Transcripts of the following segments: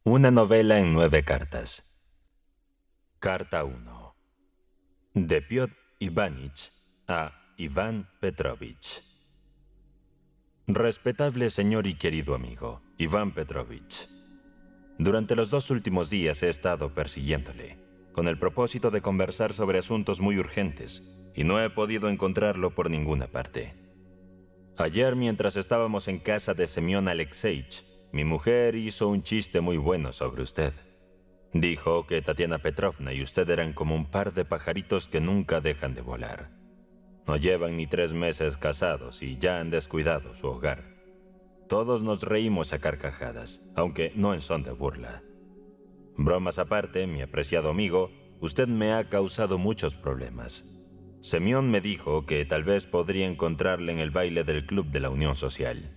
Una novela en 9 cartas. Carta 1. De Piotr Ivanich a Iván Petrovich. Respetable señor y querido amigo, Iván Petrovich. Durante los 2 últimos días he estado persiguiéndole, con el propósito de conversar sobre asuntos muy urgentes, y no he podido encontrarlo por ninguna parte. Ayer, mientras estábamos en casa de Semyon Alexeich, mi mujer hizo un chiste muy bueno sobre usted. Dijo que Tatiana Petrovna y usted eran como un par de pajaritos que nunca dejan de volar. No llevan ni 3 meses casados y ya han descuidado su hogar. Todos nos reímos a carcajadas, aunque no en son de burla. Bromas aparte, mi apreciado amigo, usted me ha causado muchos problemas. Semyon me dijo que tal vez podría encontrarle en el baile del club de la Unión Social.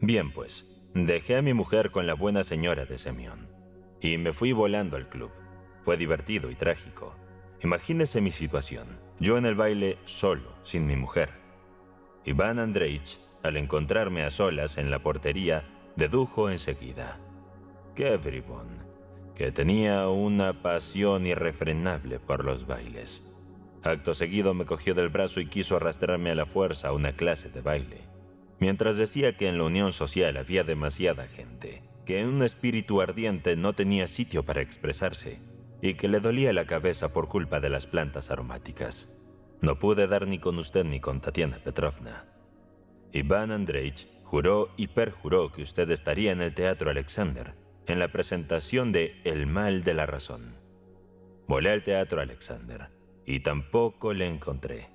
Bien pues, dejé a mi mujer con la buena señora de Semyon y me fui volando al club. Fue divertido y trágico. Imagínese mi situación, yo en el baile solo, sin mi mujer. Iván Andreich, al encontrarme a solas en la portería, dedujo enseguida. ¡Qué bribón! Que tenía una pasión irrefrenable por los bailes. Acto seguido me cogió del brazo y quiso arrastrarme a la fuerza a una clase de baile. Mientras decía que en la Unión Social había demasiada gente, que en un espíritu ardiente no tenía sitio para expresarse y que le dolía la cabeza por culpa de las plantas aromáticas. No pude dar ni con usted ni con Tatiana Petrovna. Iván Andreich juró y perjuró que usted estaría en el Teatro Alexander, en la presentación de El mal de la razón. Volé al Teatro Alexander y tampoco le encontré.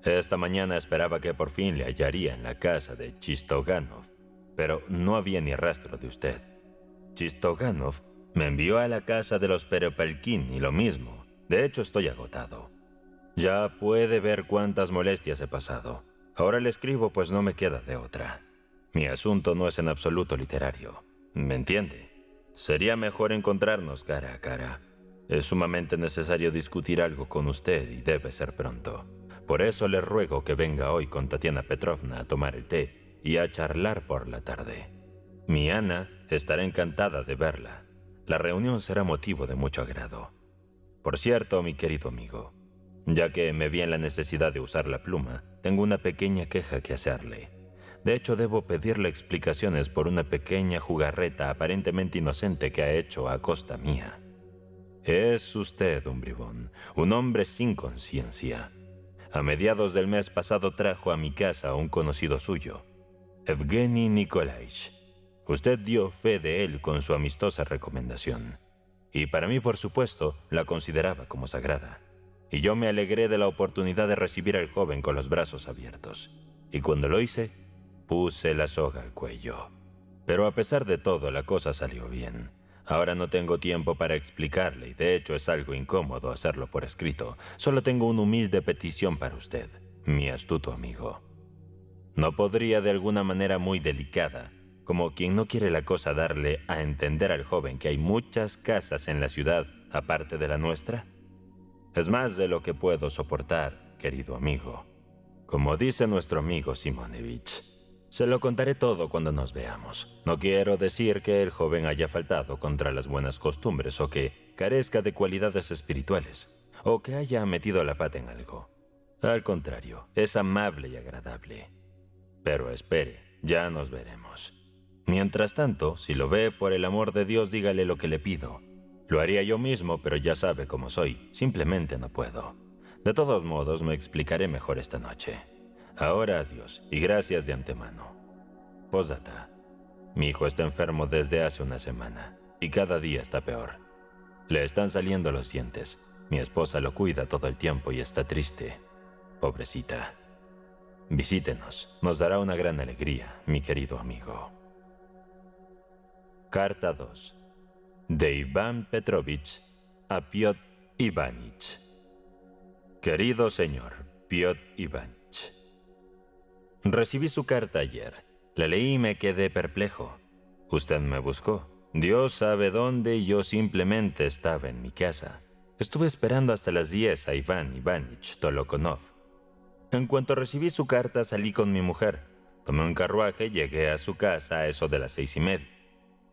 Esta mañana esperaba que por fin le hallaría en la casa de Chistoganov, pero no había ni rastro de usted. Chistoganov me envió a la casa de los Peropelkin y lo mismo. De hecho, estoy agotado. Ya puede ver cuántas molestias he pasado. Ahora le escribo pues no me queda de otra. Mi asunto no es en absoluto literario. ¿Me entiende? Sería mejor encontrarnos cara a cara. Es sumamente necesario discutir algo con usted y debe ser pronto. Por eso le ruego que venga hoy con Tatiana Petrovna a tomar el té y a charlar por la tarde. Mi Ana estará encantada de verla. La reunión será motivo de mucho agrado. Por cierto, mi querido amigo, ya que me vi en la necesidad de usar la pluma, tengo una pequeña queja que hacerle. De hecho, debo pedirle explicaciones por una pequeña jugarreta aparentemente inocente que ha hecho a costa mía. Es usted un bribón, un hombre sin conciencia. A mediados del mes pasado trajo a mi casa a un conocido suyo, Evgeny Nikolaich. Usted dio fe de él con su amistosa recomendación. Y para mí, por supuesto, la consideraba como sagrada. Y yo me alegré de la oportunidad de recibir al joven con los brazos abiertos. Y cuando lo hice, puse la soga al cuello. Pero a pesar de todo, la cosa salió bien. Ahora no tengo tiempo para explicarle y de hecho es algo incómodo hacerlo por escrito. Solo tengo una humilde petición para usted, mi astuto amigo. ¿No podría de alguna manera muy delicada, como quien no quiere la cosa, darle a entender al joven que hay muchas casas en la ciudad aparte de la nuestra? Es más de lo que puedo soportar, querido amigo. Como dice nuestro amigo Simonevich, se lo contaré todo cuando nos veamos. No quiero decir que el joven haya faltado contra las buenas costumbres o que carezca de cualidades espirituales o que haya metido la pata en algo. Al contrario, es amable y agradable. Pero espere, ya nos veremos. Mientras tanto, si lo ve, por el amor de Dios, dígale lo que le pido. Lo haría yo mismo, pero ya sabe cómo soy. Simplemente no puedo. De todos modos, me explicaré mejor esta noche. Ahora adiós, y gracias de antemano. Postdata. Mi hijo está enfermo desde hace una semana, y cada día está peor. Le están saliendo los dientes. Mi esposa lo cuida todo el tiempo y está triste. Pobrecita. Visítenos, nos dará una gran alegría, mi querido amigo. Carta 2. De Iván Petrovich a Piotr Ivanich. Querido señor Piotr Ivanich, recibí su carta ayer. La leí y me quedé perplejo. Usted me buscó. Dios sabe dónde y yo simplemente estaba en mi casa. Estuve esperando hasta las 10 a Iván Ivanich Tolokonov. En cuanto recibí su carta, salí con mi mujer. Tomé un carruaje y llegué a su casa a eso de las 6:30.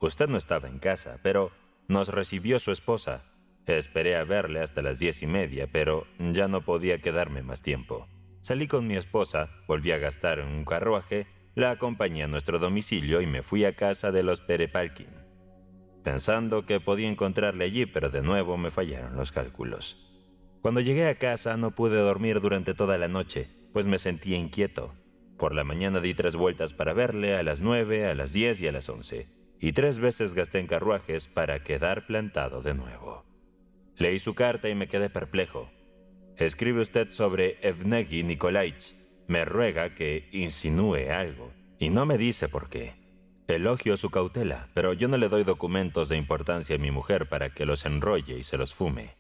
usted no estaba en casa, pero nos recibió su esposa. Esperé a verle hasta las 10:30, pero ya no podía quedarme más tiempo. Salí con mi esposa, volví a gastar en un carruaje, la acompañé a nuestro domicilio y me fui a casa de los Perepalkin, pensando que podía encontrarle allí, pero de nuevo me fallaron los cálculos. Cuando llegué a casa no pude dormir durante toda la noche, pues me sentía inquieto. Por la mañana di 3 vueltas para verle, a las 9, a las 10 y a las 11, y 3 veces gasté en carruajes para quedar plantado de nuevo. Leí su carta y me quedé perplejo. Escribe usted sobre Evgeny Nikolaich. Me ruega que insinúe algo, y no me dice por qué. Elogio su cautela, pero yo no le doy documentos de importancia a mi mujer para que los enrolle y se los fume.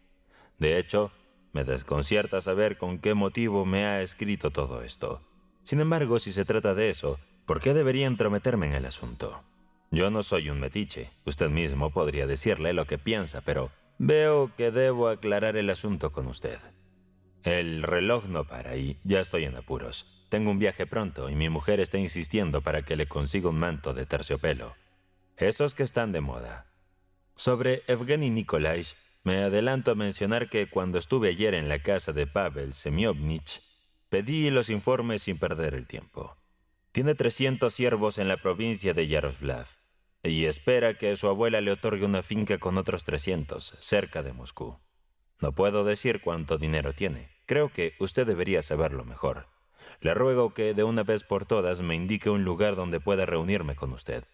De hecho, me desconcierta saber con qué motivo me ha escrito todo esto. Sin embargo, si se trata de eso, ¿por qué debería entrometerme en el asunto? Yo no soy un metiche. Usted mismo podría decirle lo que piensa, pero veo que debo aclarar el asunto con usted. El reloj no para y ya estoy en apuros. Tengo un viaje pronto y mi mujer está insistiendo para que le consiga un manto de terciopelo. Esos que están de moda. Sobre Evgeny Nikolaich, me adelanto a mencionar que cuando estuve ayer en la casa de Pavel Semyonovich, pedí los informes sin perder el tiempo. Tiene 300 siervos en la provincia de Yaroslav y espera que su abuela le otorgue una finca con otros 300 cerca de Moscú. No puedo decir cuánto dinero tiene. Creo que usted debería saberlo mejor. Le ruego que de una vez por todas me indique un lugar donde pueda reunirme con usted.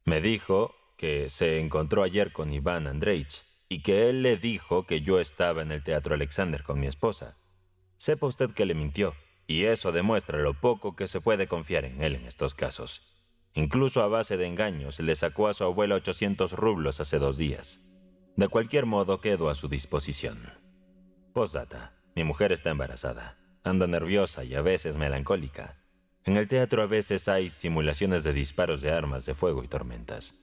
Me dijo que se encontró ayer con Iván Andreich y que él le dijo que yo estaba en el Teatro Alexander con mi esposa. Sepa usted que le mintió, y eso demuestra lo poco que se puede confiar en él en estos casos. Incluso a base de engaños le sacó a su abuela 800 rublos hace 2 días. De cualquier modo, quedo a su disposición. Postdata. Mi mujer está embarazada. Anda nerviosa y a veces melancólica. En el teatro a veces hay simulaciones de disparos de armas de fuego y tormentas.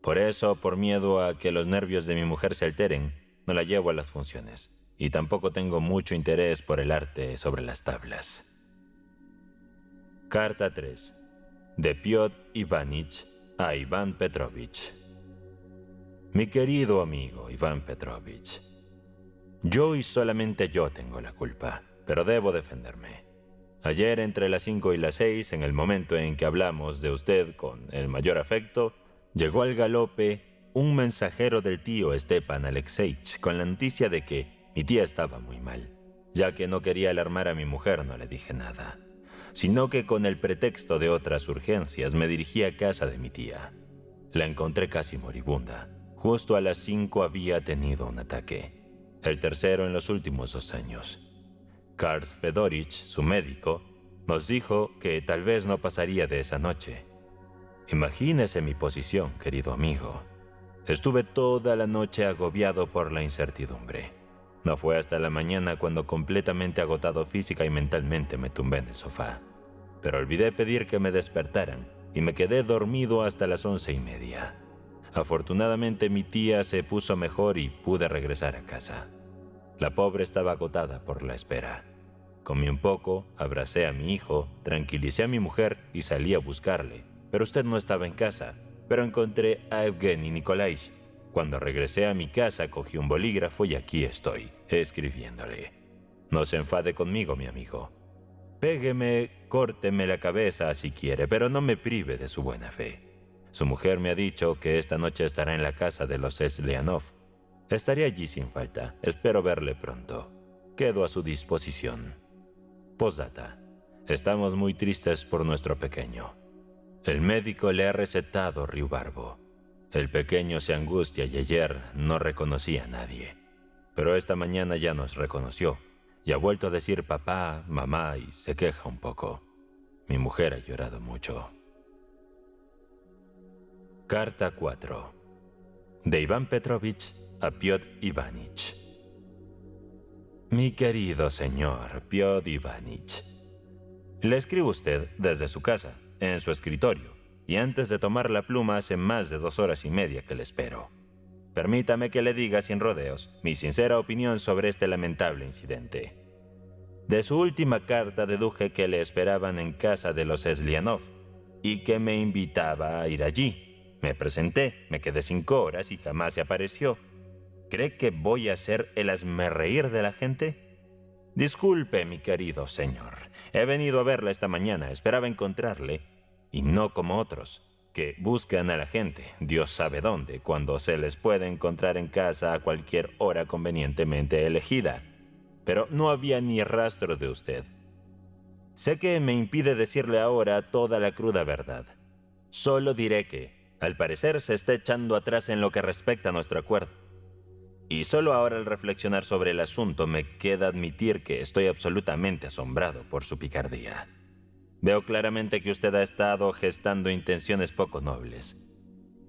Por eso, por miedo a que los nervios de mi mujer se alteren, no la llevo a las funciones. Y tampoco tengo mucho interés por el arte sobre las tablas. Carta 3. De Piotr Ivanich a Iván Petrovich. Mi querido amigo Iván Petrovich, yo y solamente yo tengo la culpa, pero debo defenderme. Ayer entre las 5 y las 6, en el momento en que hablamos de usted con el mayor afecto, llegó al galope un mensajero del tío Stepan Alexeich con la noticia de que mi tía estaba muy mal. Ya que no quería alarmar a mi mujer, no le dije nada, sino que con el pretexto de otras urgencias me dirigí a casa de mi tía. La encontré casi moribunda. Justo a las 5 había tenido un ataque, el tercero en los últimos 2 años. Karl Fedorich, su médico, nos dijo que tal vez no pasaría de esa noche. Imagínese mi posición, querido amigo. Estuve toda la noche agobiado por la incertidumbre. No fue hasta la mañana cuando completamente agotado física y mentalmente me tumbé en el sofá. Pero olvidé pedir que me despertaran y me quedé dormido hasta las 11:30. Afortunadamente mi tía se puso mejor y pude regresar a casa. La pobre estaba agotada por la espera. Comí un poco, abracé a mi hijo, tranquilicé a mi mujer y salí a buscarle. Pero usted no estaba en casa, pero encontré a Evgeny Nikolaich. Cuando regresé a mi casa cogí un bolígrafo y aquí estoy, escribiéndole. No se enfade conmigo, mi amigo. Pégueme, córteme la cabeza si quiere, pero no me prive de su buena fe. Su mujer me ha dicho que esta noche estará en la casa de los Slianov. Estaré allí sin falta. Espero verle pronto. Quedo a su disposición. Postdata. Estamos muy tristes por nuestro pequeño. El médico le ha recetado riubarbo. El pequeño se angustia y ayer no reconocía a nadie. Pero esta mañana ya nos reconoció y ha vuelto a decir papá, mamá y se queja un poco. Mi mujer ha llorado mucho. Carta 4. De Iván Petrovich a Piotr Ivanich. Mi querido señor Piotr Ivanich, le escribo a usted desde su casa, en su escritorio, y antes de tomar la pluma hace más de 2 horas y media que le espero. Permítame que le diga sin rodeos mi sincera opinión sobre este lamentable incidente. De su última carta deduje que le esperaban en casa de los Slianov y que me invitaba a ir allí. Me presenté, me quedé 5 horas y jamás se apareció. ¿Cree que voy a ser el hazmerreír de la gente? Disculpe, mi querido señor. He venido a verla esta mañana. Esperaba encontrarle, y no como otros, que buscan a la gente, Dios sabe dónde, cuando se les puede encontrar en casa a cualquier hora convenientemente elegida. Pero no había ni rastro de usted. Sé que me impide decirle ahora toda la cruda verdad. Solo diré que, al parecer, se está echando atrás en lo que respecta a nuestro acuerdo. Y solo ahora al reflexionar sobre el asunto me queda admitir que estoy absolutamente asombrado por su picardía. Veo claramente que usted ha estado gestando intenciones poco nobles.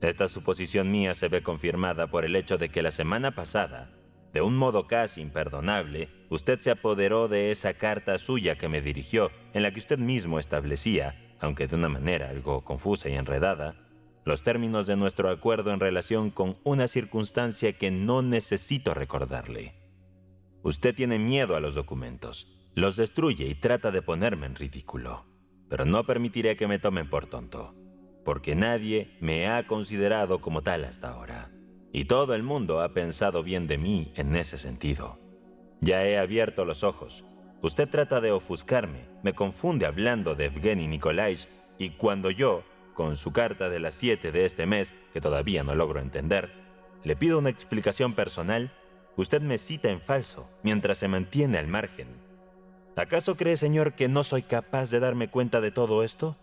Esta suposición mía se ve confirmada por el hecho de que la semana pasada, de un modo casi imperdonable, usted se apoderó de esa carta suya que me dirigió, en la que usted mismo establecía, aunque de una manera algo confusa y enredada, los términos de nuestro acuerdo en relación con una circunstancia que no necesito recordarle. Usted tiene miedo a los documentos, los destruye y trata de ponerme en ridículo. Pero no permitiré que me tomen por tonto, porque nadie me ha considerado como tal hasta ahora. Y todo el mundo ha pensado bien de mí en ese sentido. Ya he abierto los ojos. Usted trata de ofuscarme, me confunde hablando de Evgeny Nikolaich, y cuando yo, con su carta de las 7 de este mes, que todavía no logro entender, le pido una explicación personal, usted me cita en falso, mientras se mantiene al margen. ¿Acaso cree, señor, que no soy capaz de darme cuenta de todo esto?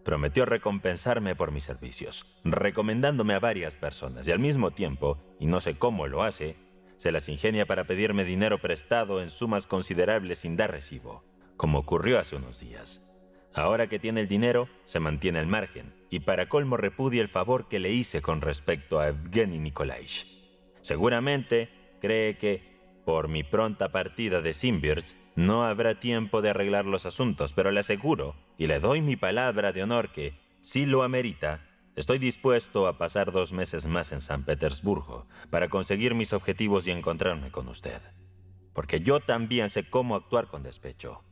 Prometió recompensarme por mis servicios, recomendándome a varias personas, y al mismo tiempo, y no sé cómo lo hace, se las ingenia para pedirme dinero prestado en sumas considerables sin dar recibo, como ocurrió hace unos días. Ahora que tiene el dinero, se mantiene al margen, y para colmo repudia el favor que le hice con respecto a Evgeny Nikolaich. Seguramente cree que, por mi pronta partida de Simbirsk, no habrá tiempo de arreglar los asuntos, pero le aseguro, y le doy mi palabra de honor que, si lo amerita, estoy dispuesto a pasar 2 meses más en San Petersburgo para conseguir mis objetivos y encontrarme con usted. Porque yo también sé cómo actuar con despecho.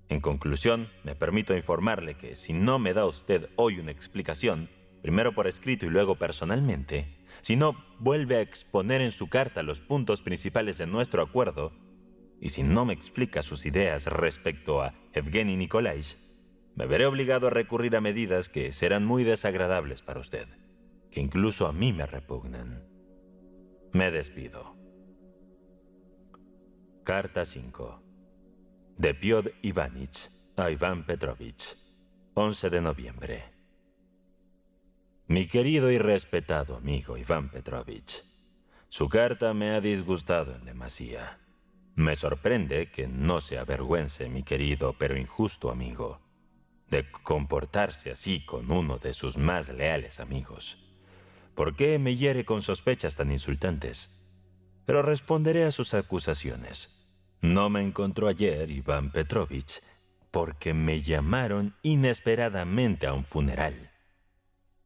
En conclusión, me permito informarle que si no me da usted hoy una explicación, primero por escrito y luego personalmente, si no vuelve a exponer en su carta los puntos principales de nuestro acuerdo, y si no me explica sus ideas respecto a Evgeny Nikolaich, me veré obligado a recurrir a medidas que serán muy desagradables para usted, que incluso a mí me repugnan. Me despido. Carta 5. De Piotr Ivanich a Iván Petrovich, 11 de noviembre. Mi querido y respetado amigo Iván Petrovich, su carta me ha disgustado en demasía. Me sorprende que no se avergüence, mi querido pero injusto amigo, de comportarse así con uno de sus más leales amigos. ¿Por qué me hiere con sospechas tan insultantes? Pero responderé a sus acusaciones. No me encontró ayer Iván Petrovich porque me llamaron inesperadamente a un funeral.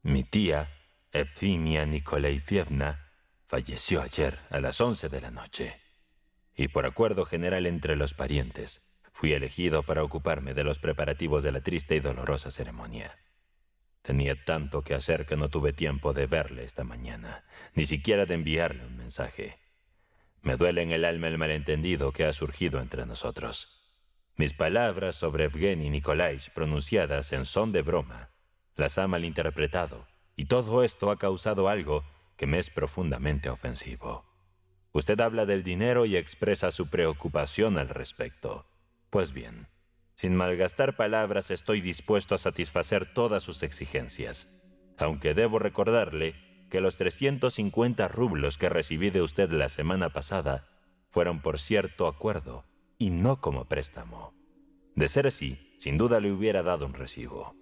Mi tía, Efimia Nikolaevna, falleció ayer a las 11 de la noche. Y por acuerdo general entre los parientes, fui elegido para ocuparme de los preparativos de la triste y dolorosa ceremonia. Tenía tanto que hacer que no tuve tiempo de verle esta mañana, ni siquiera de enviarle un mensaje. Me duele en el alma el malentendido que ha surgido entre nosotros. Mis palabras sobre Evgeny Nikolaich pronunciadas en son de broma las ha malinterpretado, y todo esto ha causado algo que me es profundamente ofensivo. Usted habla del dinero y expresa su preocupación al respecto. Pues bien, sin malgastar palabras estoy dispuesto a satisfacer todas sus exigencias, aunque debo recordarle que los 350 rublos que recibí de usted la semana pasada fueron por cierto acuerdo y no como préstamo. De ser así, sin duda le hubiera dado un recibo.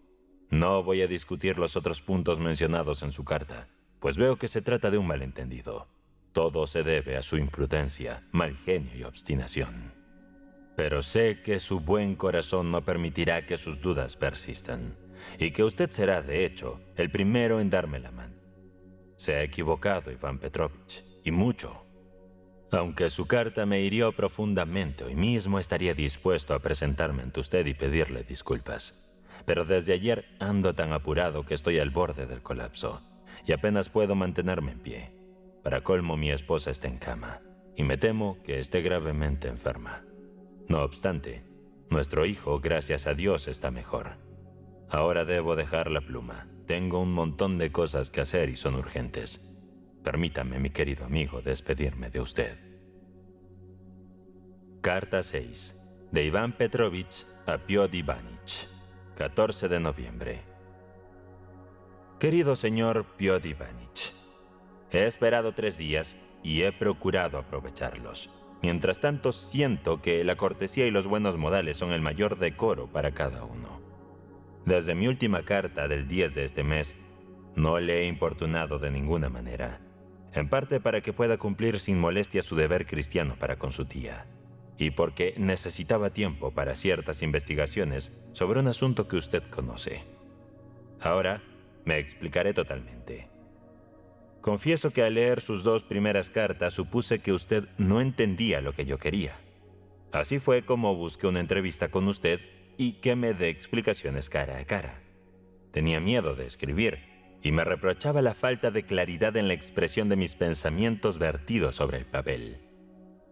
No voy a discutir los otros puntos mencionados en su carta, pues veo que se trata de un malentendido. Todo se debe a su imprudencia, mal genio y obstinación. Pero sé que su buen corazón no permitirá que sus dudas persistan, y que usted será, de hecho, el primero en darme la mano. Se ha equivocado, Iván Petrovich, y mucho. Aunque su carta me hirió profundamente, hoy mismo estaría dispuesto a presentarme ante usted y pedirle disculpas. Pero desde ayer ando tan apurado que estoy al borde del colapso. y apenas puedo mantenerme en pie. Para colmo, mi esposa está en cama y me temo que esté gravemente enferma. No obstante, nuestro hijo, gracias a Dios, está mejor. Ahora debo dejar la pluma. Tengo un montón de cosas que hacer y son urgentes. Permítame, mi querido amigo, despedirme de usted. Carta 6. De Iván Petrovich a Piotr Ivanich. 14 de noviembre. Querido señor Piotr Ivanich, he esperado 3 días y he procurado aprovecharlos. Mientras tanto, siento que la cortesía y los buenos modales son el mayor decoro para cada uno. Desde mi última carta del 10 de este mes, no le he importunado de ninguna manera, en parte para que pueda cumplir sin molestia su deber cristiano para con su tía, y porque necesitaba tiempo para ciertas investigaciones sobre un asunto que usted conoce. Ahora me explicaré totalmente. Confieso que al leer sus 2 primeras cartas supuse que usted no entendía lo que yo quería. Así fue como busqué una entrevista con usted y que me dé explicaciones cara a cara. Tenía miedo de escribir y me reprochaba la falta de claridad en la expresión de mis pensamientos vertidos sobre el papel.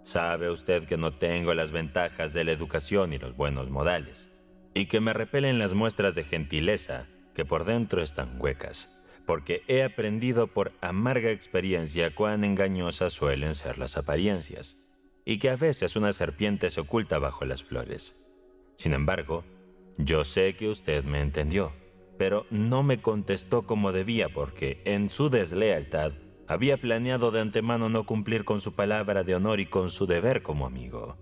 Sabe usted que no tengo las ventajas de la educación y los buenos modales, y que me repelen las muestras de gentileza que por dentro están huecas, porque he aprendido por amarga experiencia cuán engañosas suelen ser las apariencias, y que a veces una serpiente se oculta bajo las flores. Sin embargo, yo sé que usted me entendió, pero no me contestó como debía porque, en su deslealtad, había planeado de antemano no cumplir con su palabra de honor y con su deber como amigo.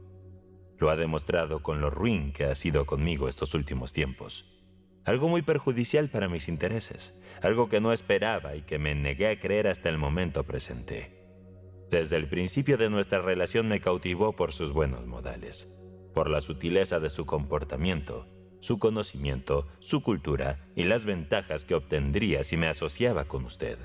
Lo ha demostrado con lo ruin que ha sido conmigo estos últimos tiempos. Algo muy perjudicial para mis intereses, algo que no esperaba y que me negué a creer hasta el momento presente. Desde el principio de nuestra relación me cautivó por sus buenos modales, por la sutileza de su comportamiento, su conocimiento, su cultura y las ventajas que obtendría si me asociaba con usted.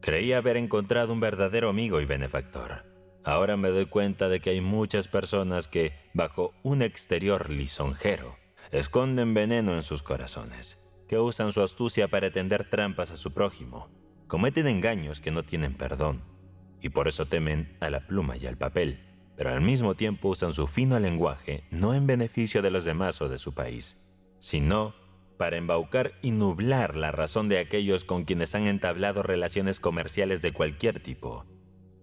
Creí haber encontrado un verdadero amigo y benefactor. Ahora me doy cuenta de que hay muchas personas que, bajo un exterior lisonjero, esconden veneno en sus corazones, que usan su astucia para tender trampas a su prójimo, cometen engaños que no tienen perdón, y por eso temen a la pluma y al papel, pero al mismo tiempo usan su fino lenguaje no en beneficio de los demás o de su país, sino para embaucar y nublar la razón de aquellos con quienes han entablado relaciones comerciales de cualquier tipo.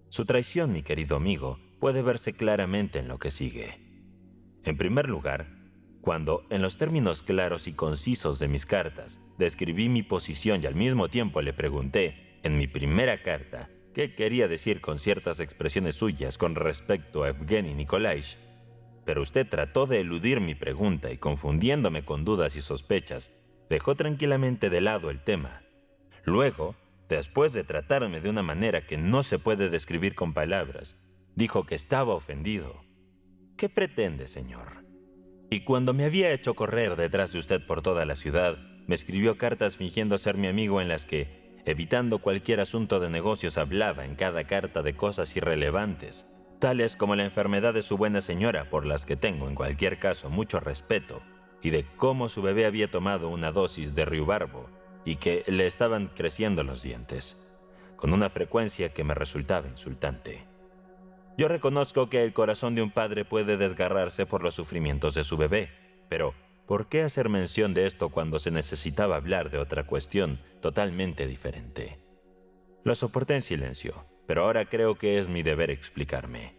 Su traición, mi querido amigo, puede verse claramente en lo que sigue. En primer lugar, cuando, en los términos claros y concisos de mis cartas, describí mi posición y al mismo tiempo le pregunté, en mi primera carta, qué quería decir con ciertas expresiones suyas con respecto a Evgeny Nikolaich, pero usted trató de eludir mi pregunta y, confundiéndome con dudas y sospechas, dejó tranquilamente de lado el tema. Luego, después de tratarme de una manera que no se puede describir con palabras, dijo que estaba ofendido. ¿Qué pretende, señor? Y cuando me había hecho correr detrás de usted por toda la ciudad, me escribió cartas fingiendo ser mi amigo en las que, evitando cualquier asunto de negocios, hablaba en cada carta de cosas irrelevantes, tales como la enfermedad de su buena señora, por las que tengo en cualquier caso mucho respeto, y de cómo su bebé había tomado una dosis de riubarbo y que le estaban creciendo los dientes, con una frecuencia que me resultaba insultante. Yo reconozco que el corazón de un padre puede desgarrarse por los sufrimientos de su bebé, pero ¿por qué hacer mención de esto cuando se necesitaba hablar de otra cuestión totalmente diferente? Lo soporté en silencio, pero ahora creo que es mi deber explicarme.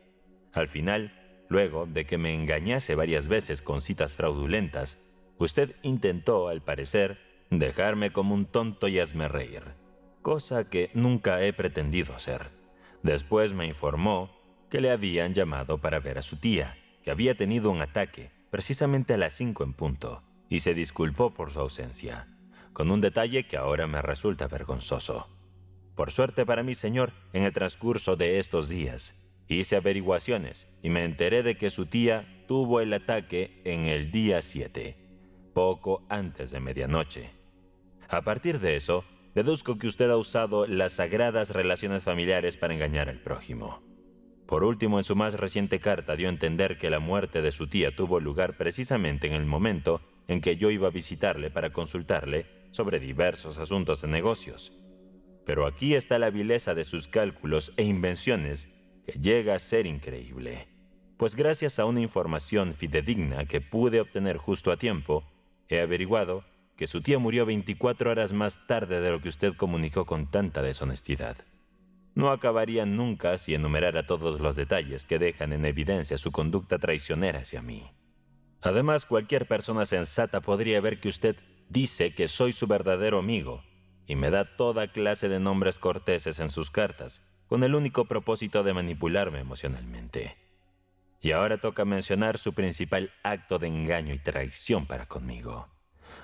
Al final, luego de que me engañase varias veces con citas fraudulentas, usted intentó, al parecer, dejarme como un tonto y hazme reír, cosa que nunca he pretendido ser. Después me informó que le habían llamado para ver a su tía, que había tenido un ataque, precisamente a las 5 en punto, y se disculpó por su ausencia, con un detalle que ahora me resulta vergonzoso. Por suerte para mí, señor, en el transcurso de estos días, hice averiguaciones y me enteré de que su tía tuvo el ataque en el día 7, poco antes de medianoche. A partir de eso, deduzco que usted ha usado las sagradas relaciones familiares para engañar al prójimo. Por último, en su más reciente carta dio a entender que la muerte de su tía tuvo lugar precisamente en el momento en que yo iba a visitarle para consultarle sobre diversos asuntos de negocios. Pero aquí está la vileza de sus cálculos e invenciones, que llega a ser increíble. Pues gracias a una información fidedigna que pude obtener justo a tiempo, he averiguado que su tía murió 24 horas más tarde de lo que usted comunicó con tanta deshonestidad. No acabaría nunca si enumerara todos los detalles que dejan en evidencia su conducta traicionera hacia mí. Además, cualquier persona sensata podría ver que usted dice que soy su verdadero amigo y me da toda clase de nombres corteses en sus cartas, con el único propósito de manipularme emocionalmente. Y ahora toca mencionar su principal acto de engaño y traición para conmigo,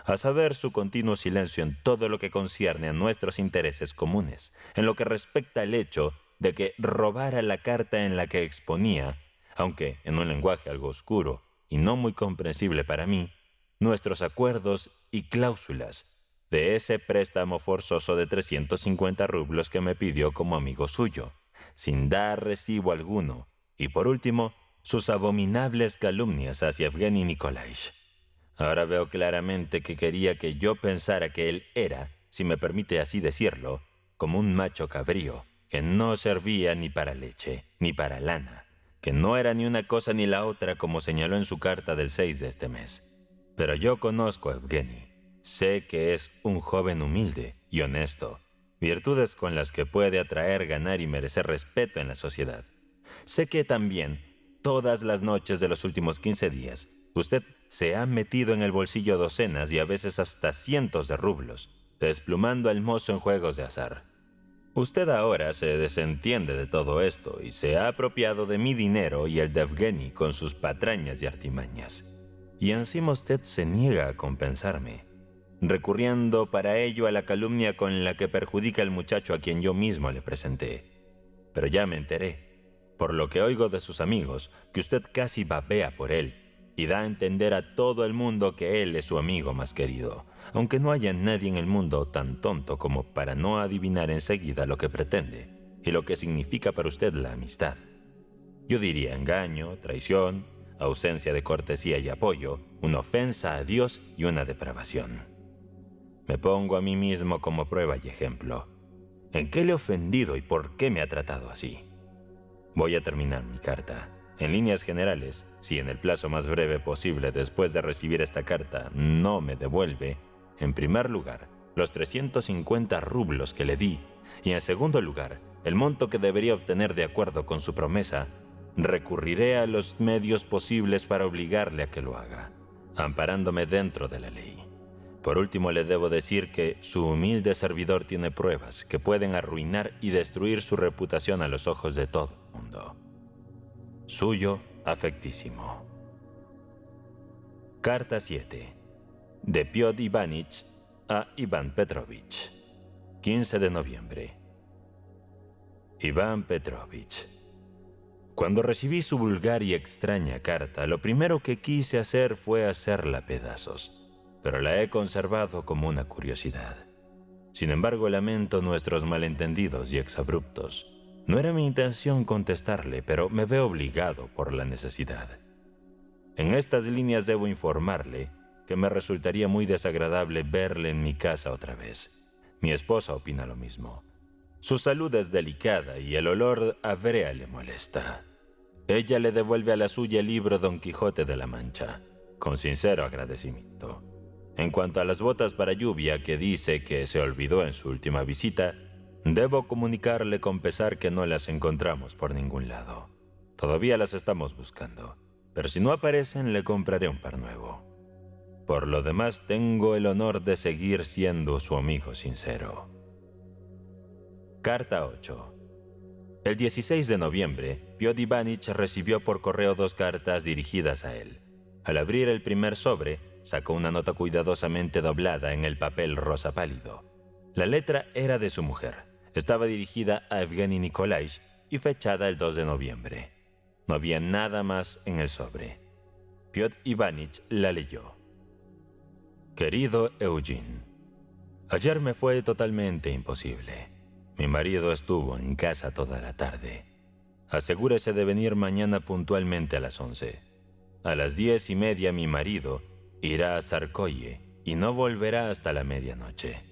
a saber, su continuo silencio en todo lo que concierne a nuestros intereses comunes, en lo que respecta al hecho de que robara la carta en la que exponía, aunque en un lenguaje algo oscuro y no muy comprensible para mí, nuestros acuerdos y cláusulas de ese préstamo forzoso de 350 rublos que me pidió como amigo suyo, sin dar recibo alguno, y por último, sus abominables calumnias hacia Evgeny Nikolaich. Ahora veo claramente que quería que yo pensara que él era, si me permite así decirlo, como un macho cabrío, que no servía ni para leche, ni para lana, que no era ni una cosa ni la otra como señaló en su carta del 6 de este mes. Pero yo conozco a Evgeny. Sé que es un joven humilde y honesto, virtudes con las que puede atraer, ganar y merecer respeto en la sociedad. Sé que también, todas las noches de los últimos 15 días, usted se ha metido en el bolsillo docenas y a veces hasta cientos de rublos, desplumando al mozo en juegos de azar. Usted ahora se desentiende de todo esto y se ha apropiado de mi dinero y el de Evgeny con sus patrañas y artimañas. Y encima usted se niega a compensarme, recurriendo para ello a la calumnia con la que perjudica al muchacho a quien yo mismo le presenté. Pero ya me enteré, por lo que oigo de sus amigos, que usted casi babea por él y da a entender a todo el mundo que él es su amigo más querido, aunque no haya nadie en el mundo tan tonto como para no adivinar enseguida lo que pretende y lo que significa para usted la amistad. Yo diría engaño, traición, ausencia de cortesía y apoyo, una ofensa a Dios y una depravación. Me pongo a mí mismo como prueba y ejemplo. ¿En qué le he ofendido y por qué me ha tratado así? Voy a terminar mi carta. En líneas generales, si en el plazo más breve posible después de recibir esta carta no me devuelve, en primer lugar, los 350 rublos que le di, y en segundo lugar, el monto que debería obtener de acuerdo con su promesa, recurriré a los medios posibles para obligarle a que lo haga, amparándome dentro de la ley. Por último, le debo decir que su humilde servidor tiene pruebas que pueden arruinar y destruir su reputación a los ojos de todo el mundo. Suyo afectísimo. Carta 7. De Piotr Ivanich a Iván Petrovich. 15 de noviembre. Iván Petrovich. Cuando recibí su vulgar y extraña carta, lo primero que quise hacer fue hacerla pedazos, pero la he conservado como una curiosidad. Sin embargo, lamento nuestros malentendidos y exabruptos. No era mi intención contestarle, pero me veo obligado por la necesidad. En estas líneas debo informarle que me resultaría muy desagradable verle en mi casa otra vez. Mi esposa opina lo mismo. Su salud es delicada y el olor a brea le molesta. Ella le devuelve a la suya el libro Don Quijote de la Mancha, con sincero agradecimiento. En cuanto a las botas para lluvia que dice que se olvidó en su última visita, debo comunicarle con pesar que no las encontramos por ningún lado. Todavía las estamos buscando, pero si no aparecen le compraré un par nuevo. Por lo demás, tengo el honor de seguir siendo su amigo sincero. Carta 8. El 16 de noviembre, Piotr Ivanich recibió por correo 2 cartas dirigidas a él. Al abrir el primer sobre, sacó una nota cuidadosamente doblada en el papel rosa pálido. La letra era de su mujer. Estaba dirigida a Evgeny Nikolaich y fechada el 2 de noviembre. No había nada más en el sobre. Piotr Ivanich la leyó. Querido Eugene, ayer me fue totalmente imposible. Mi marido estuvo en casa toda la tarde. Asegúrese de venir mañana puntualmente a las 11. A las 10:30 mi marido irá a Sarkoye y no volverá hasta la medianoche.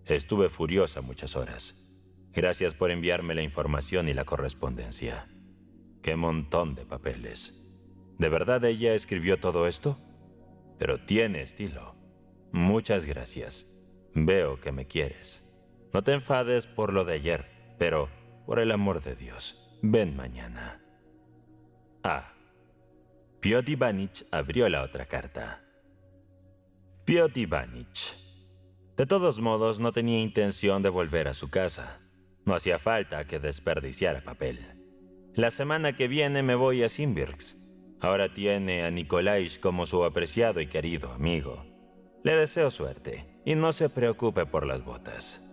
Estuve furiosa muchas horas. Gracias por enviarme la información y la correspondencia. ¡Qué montón de papeles! ¿De verdad ella escribió todo esto? Pero tiene estilo. Muchas gracias. Veo que me quieres. No te enfades por lo de ayer, pero, por el amor de Dios, ven mañana. Ah. Piotr Ivanich abrió la otra carta. Piotr Ivanich. De todos modos, no tenía intención de volver a su casa. No hacía falta que desperdiciara papel. La semana que viene me voy a Simbirsk. Ahora tiene a Nikolai como su apreciado y querido amigo. Le deseo suerte y no se preocupe por las botas.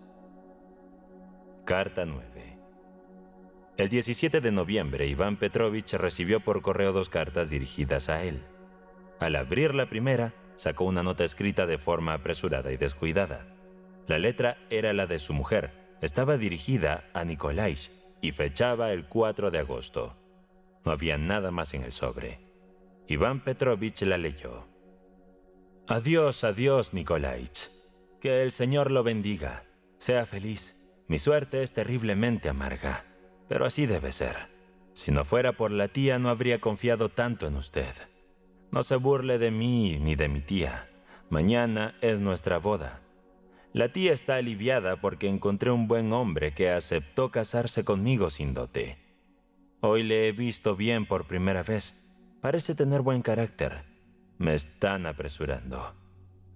Carta 9. El 17 de noviembre, Iván Petrovich recibió por correo 2 cartas dirigidas a él. Al abrir la primera, sacó una nota escrita de forma apresurada y descuidada. La letra era la de su mujer. Estaba dirigida a Nikolai y fechaba el 4 de agosto. No había nada más en el sobre. Iván Petrovich la leyó. Adiós, adiós, Nikolai. Que el Señor lo bendiga. Sea feliz. Mi suerte es terriblemente amarga, pero así debe ser. Si no fuera por la tía, no habría confiado tanto en usted. No se burle de mí ni de mi tía. Mañana es nuestra boda. La tía está aliviada porque encontré un buen hombre que aceptó casarse conmigo sin dote. Hoy le he visto bien por primera vez. Parece tener buen carácter. Me están apresurando.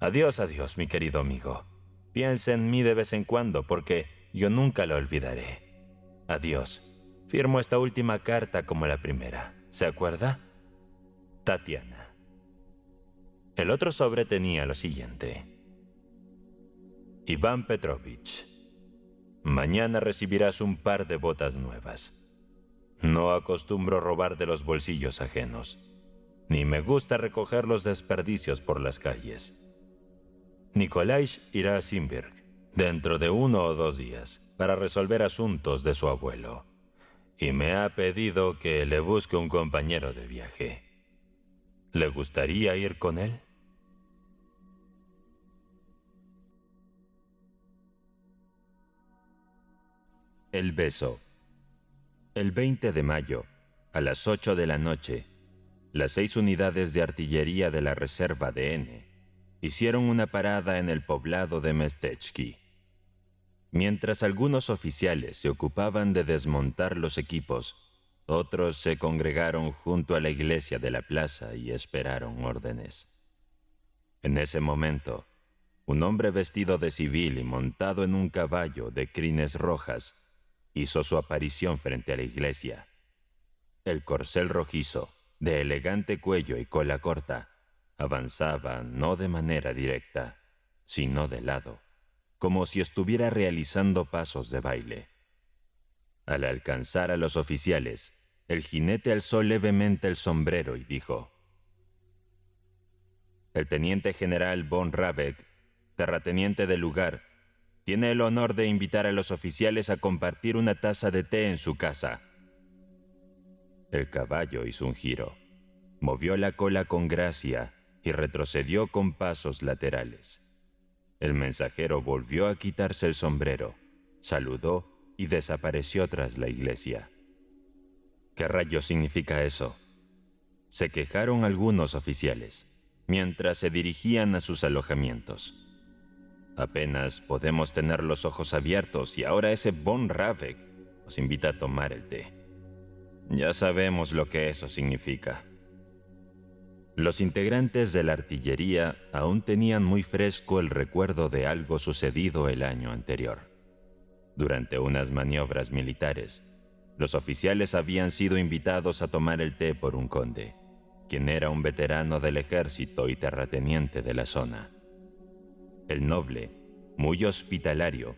Adiós, adiós, mi querido amigo. Piensa en mí de vez en cuando porque yo nunca lo olvidaré. Adiós. Firmo esta última carta como la primera. ¿Se acuerda? Tatiana. El otro sobre tenía lo siguiente. Iván Petrovich. Mañana recibirás un par de botas nuevas. No acostumbro robar de los bolsillos ajenos. Ni me gusta recoger los desperdicios por las calles. Nikolai irá a Simbirsk dentro de 1 o 2 días para resolver asuntos de su abuelo. Y me ha pedido que le busque un compañero de viaje. ¿Le gustaría ir con él? El beso. El 20 de mayo, a las 8 de la noche, las 6 unidades de artillería de la reserva de N hicieron una parada en el poblado de Mestechki. Mientras algunos oficiales se ocupaban de desmontar los equipos, otros se congregaron junto a la iglesia de la plaza y esperaron órdenes. En ese momento, un hombre vestido de civil y montado en un caballo de crines rojas hizo su aparición frente a la iglesia. El corcel rojizo, de elegante cuello y cola corta, avanzaba no de manera directa, sino de lado, como si estuviera realizando pasos de baile. Al alcanzar a los oficiales, el jinete alzó levemente el sombrero y dijo: «El teniente general von Rabeck, terrateniente del lugar, tiene el honor de invitar a los oficiales a compartir una taza de té en su casa». El caballo hizo un giro, movió la cola con gracia y retrocedió con pasos laterales. El mensajero volvió a quitarse el sombrero, saludó y desapareció tras la iglesia. ¿Qué rayos significa eso? Se quejaron algunos oficiales, mientras se dirigían a sus alojamientos. Apenas podemos tener los ojos abiertos y ahora ese von Rabeck nos invita a tomar el té. Ya sabemos lo que eso significa. Los integrantes de la artillería aún tenían muy fresco el recuerdo de algo sucedido el año anterior. Durante unas maniobras militares, los oficiales habían sido invitados a tomar el té por un conde, quien era un veterano del ejército y terrateniente de la zona. El noble, muy hospitalario,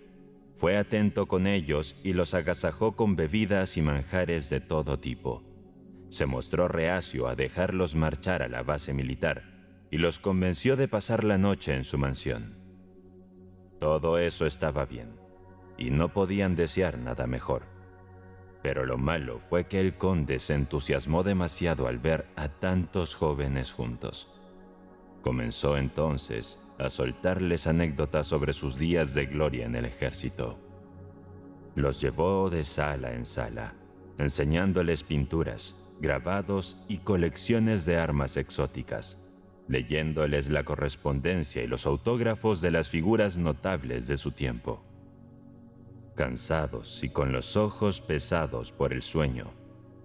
fue atento con ellos y los agasajó con bebidas y manjares de todo tipo. Se mostró reacio a dejarlos marchar a la base militar y los convenció de pasar la noche en su mansión. Todo eso estaba bien, y no podían desear nada mejor. Pero lo malo fue que el conde se entusiasmó demasiado al ver a tantos jóvenes juntos. Comenzó entonces a soltarles anécdotas sobre sus días de gloria en el ejército. Los llevó de sala en sala, enseñándoles pinturas, grabados y colecciones de armas exóticas, leyéndoles la correspondencia y los autógrafos de las figuras notables de su tiempo. Cansados y con los ojos pesados por el sueño,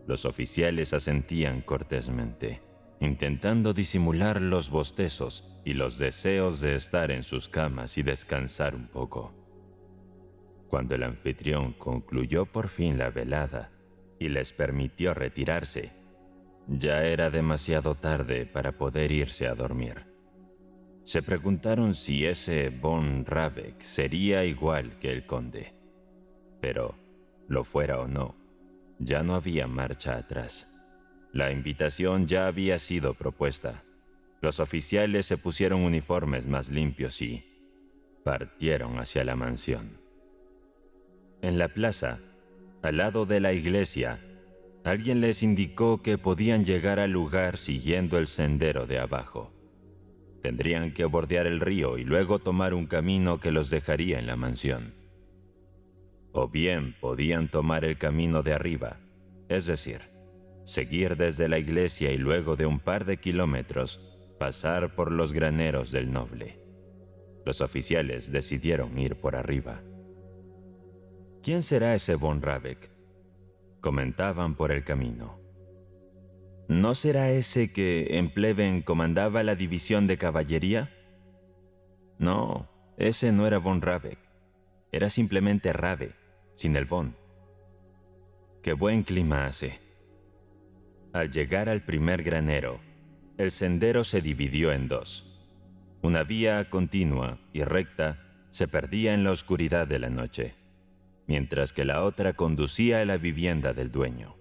los oficiales asentían cortésmente, intentando disimular los bostezos y los deseos de estar en sus camas y descansar un poco. Cuando el anfitrión concluyó por fin la velada y les permitió retirarse, ya era demasiado tarde para poder irse a dormir. Se preguntaron si ese von Rabeck sería igual que el conde. Pero, lo fuera o no, ya no había marcha atrás. La invitación ya había sido propuesta. Los oficiales se pusieron uniformes más limpios y partieron hacia la mansión. En la plaza, al lado de la iglesia, alguien les indicó que podían llegar al lugar siguiendo el sendero de abajo. Tendrían que bordear el río y luego tomar un camino que los dejaría en la mansión. O bien podían tomar el camino de arriba, es decir, seguir desde la iglesia y luego de un par de kilómetros pasar por los graneros del noble. Los oficiales decidieron ir por arriba. ¿Quién será ese von Rabeck?, comentaban por el camino. ¿No será ese que en Pleven comandaba la división de caballería? No, ese no era von Rabeck. Era simplemente Rabe, sin el von. ¡Qué buen clima hace! Al llegar al primer granero, el sendero se dividió en dos. Una vía continua y recta se perdía en la oscuridad de la noche, mientras que la otra conducía a la vivienda del dueño.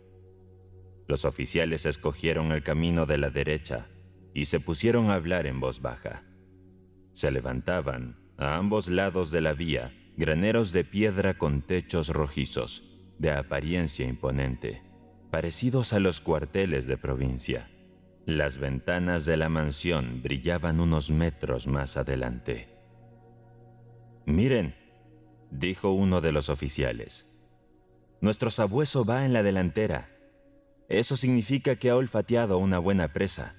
Los oficiales escogieron el camino de la derecha y se pusieron a hablar en voz baja. Se levantaban, a ambos lados de la vía, graneros de piedra con techos rojizos, de apariencia imponente, parecidos a los cuarteles de provincia. Las ventanas de la mansión brillaban unos metros más adelante. «Miren», dijo uno de los oficiales, «nuestro sabueso va en la delantera. Eso significa que ha olfateado una buena presa».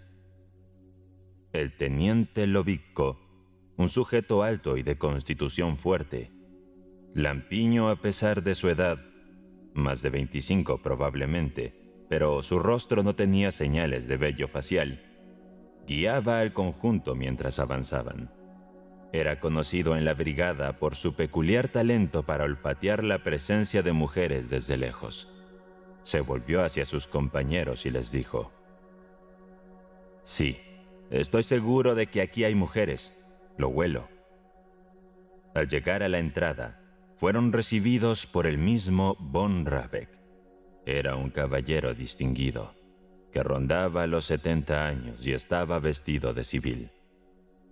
El teniente Lobitko, un sujeto alto y de constitución fuerte, lampiño a pesar de su edad, más de 25 probablemente, pero su rostro no tenía señales de vello facial, guiaba al conjunto mientras avanzaban. Era conocido en la brigada por su peculiar talento para olfatear la presencia de mujeres desde lejos. Se volvió hacia sus compañeros y les dijo: «Sí, estoy seguro de que aquí hay mujeres, lo huelo». Al llegar a la entrada, fueron recibidos por el mismo von Rabeck. Era un caballero distinguido, que rondaba los 70 años y estaba vestido de civil.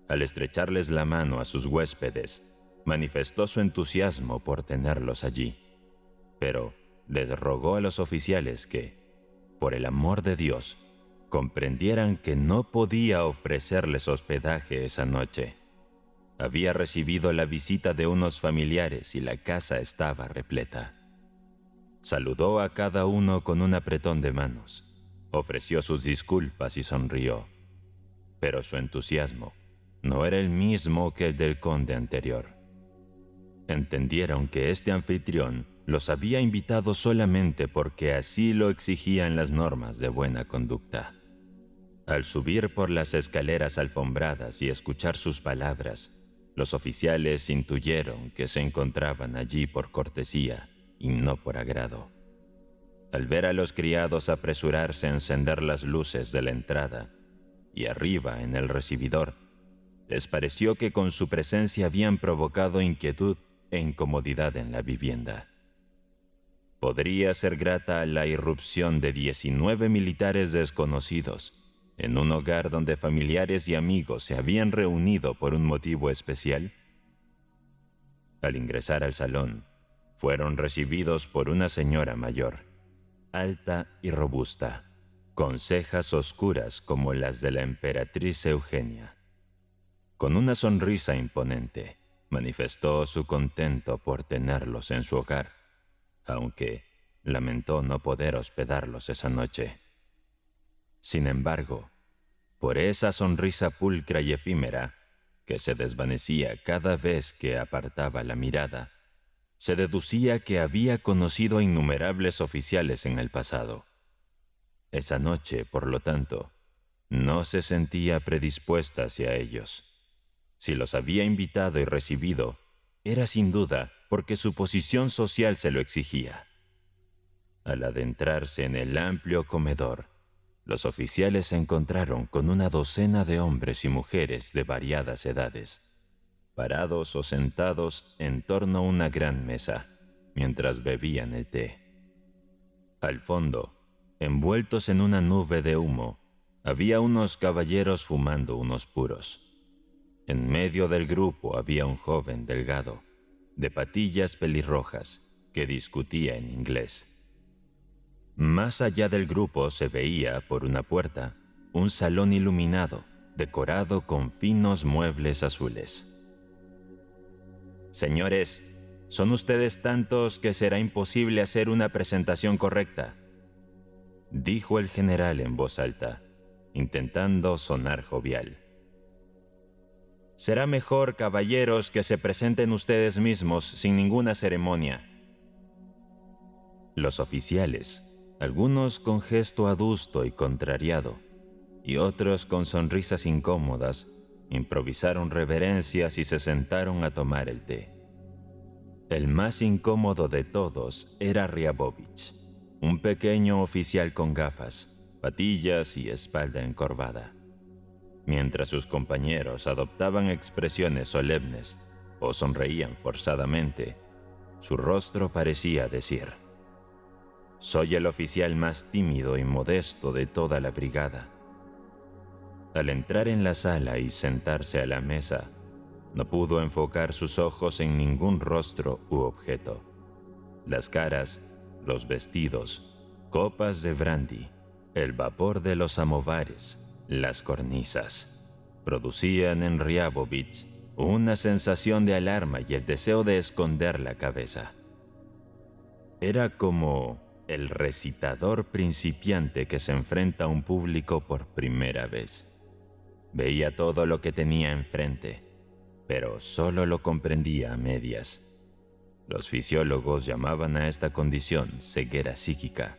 Al estrecharles la mano a sus huéspedes, manifestó su entusiasmo por tenerlos allí, pero les rogó a los oficiales que, por el amor de Dios, comprendieran que no podía ofrecerles hospedaje esa noche. Había recibido la visita de unos familiares y la casa estaba repleta. Saludó a cada uno con un apretón de manos, ofreció sus disculpas y sonrió, pero su entusiasmo no era el mismo que el del conde anterior. Entendieron que este anfitrión los había invitado solamente porque así lo exigían las normas de buena conducta. Al subir por las escaleras alfombradas y escuchar sus palabras, los oficiales intuyeron que se encontraban allí por cortesía y no por agrado. Al ver a los criados apresurarse a encender las luces de la entrada y arriba en el recibidor, les pareció que con su presencia habían provocado inquietud e incomodidad en la vivienda. Podría ser grata la irrupción de 19 militares desconocidos en un hogar donde familiares y amigos se habían reunido por un motivo especial. Al ingresar al salón, fueron recibidos por una señora mayor, alta y robusta, con cejas oscuras como las de la emperatriz Eugenia. Con una sonrisa imponente, manifestó su contento por tenerlos en su hogar, aunque lamentó no poder hospedarlos esa noche. Sin embargo, por esa sonrisa pulcra y efímera, que se desvanecía cada vez que apartaba la mirada, se deducía que había conocido a innumerables oficiales en el pasado. Esa noche, por lo tanto, no se sentía predispuesta hacia ellos. Si los había invitado y recibido, era sin duda porque su posición social se lo exigía. Al adentrarse en el amplio comedor, los oficiales se encontraron con una docena de hombres y mujeres de variadas edades, parados o sentados en torno a una gran mesa, mientras bebían el té. Al fondo, envueltos en una nube de humo, había unos caballeros fumando unos puros. En medio del grupo había un joven delgado, de patillas pelirrojas, que discutía en inglés. Más allá del grupo se veía, por una puerta, un salón iluminado, decorado con finos muebles azules. «Señores, son ustedes tantos que será imposible hacer una presentación correcta», dijo el general en voz alta, intentando sonar jovial. «Será mejor, caballeros, que se presenten ustedes mismos sin ninguna ceremonia». Los oficiales, algunos con gesto adusto y contrariado, y otros con sonrisas incómodas, improvisaron reverencias y se sentaron a tomar el té. El más incómodo de todos era Ryabovich, un pequeño oficial con gafas, patillas y espalda encorvada. Mientras sus compañeros adoptaban expresiones solemnes o sonreían forzadamente, su rostro parecía decir: «Soy el oficial más tímido y modesto de toda la brigada». Al entrar en la sala y sentarse a la mesa, no pudo enfocar sus ojos en ningún rostro u objeto. Las caras, los vestidos, copas de brandy, el vapor de los samovares, las cornisas, producían en Ryabovich una sensación de alarma y el deseo de esconder la cabeza. Era como el recitador principiante que se enfrenta a un público por primera vez. Veía todo lo que tenía enfrente, pero solo lo comprendía a medias. Los fisiólogos llamaban a esta condición ceguera psíquica,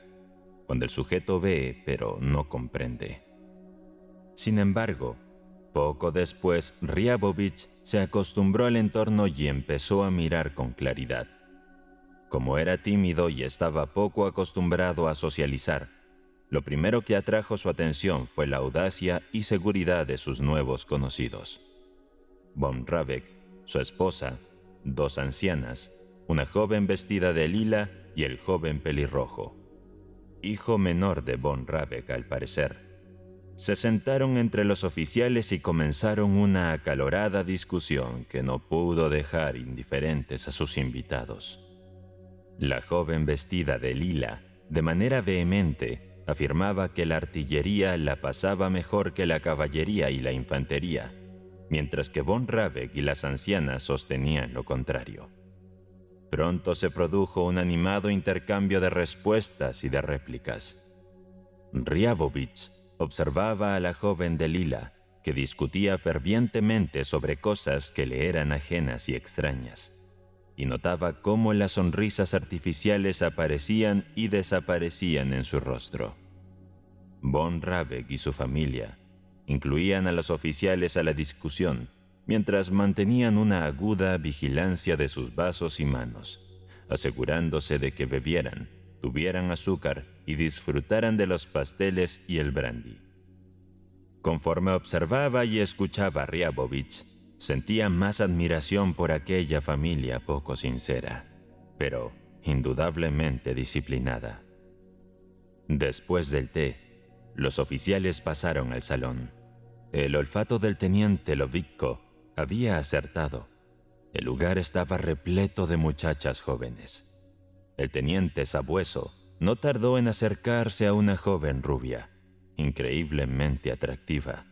cuando el sujeto ve pero no comprende. Sin embargo, poco después Ryabovich se acostumbró al entorno y empezó a mirar con claridad. Como era tímido y estaba poco acostumbrado a socializar, lo primero que atrajo su atención fue la audacia y seguridad de sus nuevos conocidos. Von Rabeck, su esposa, dos ancianas, una joven vestida de lila y el joven pelirrojo, hijo menor de Von Rabeck al parecer, se sentaron entre los oficiales y comenzaron una acalorada discusión que no pudo dejar indiferentes a sus invitados. La joven vestida de lila, de manera vehemente, afirmaba que la artillería la pasaba mejor que la caballería y la infantería, mientras que Von Rabeck y las ancianas sostenían lo contrario. Pronto se produjo un animado intercambio de respuestas y de réplicas. Ryabovich observaba a la joven de lila, que discutía fervientemente sobre cosas que le eran ajenas y extrañas, y notaba cómo las sonrisas artificiales aparecían y desaparecían en su rostro. Von Rabeck y su familia incluían a los oficiales a la discusión, mientras mantenían una aguda vigilancia de sus vasos y manos, asegurándose de que bebieran, tuvieran azúcar y disfrutaran de los pasteles y el brandy. Conforme observaba y escuchaba a Ryabovich, sentía más admiración por aquella familia poco sincera, pero indudablemente disciplinada. Después del té, los oficiales pasaron al salón. El olfato del teniente Lovikko había acertado. El lugar estaba repleto de muchachas jóvenes. El teniente sabueso no tardó en acercarse a una joven rubia, increíblemente atractiva,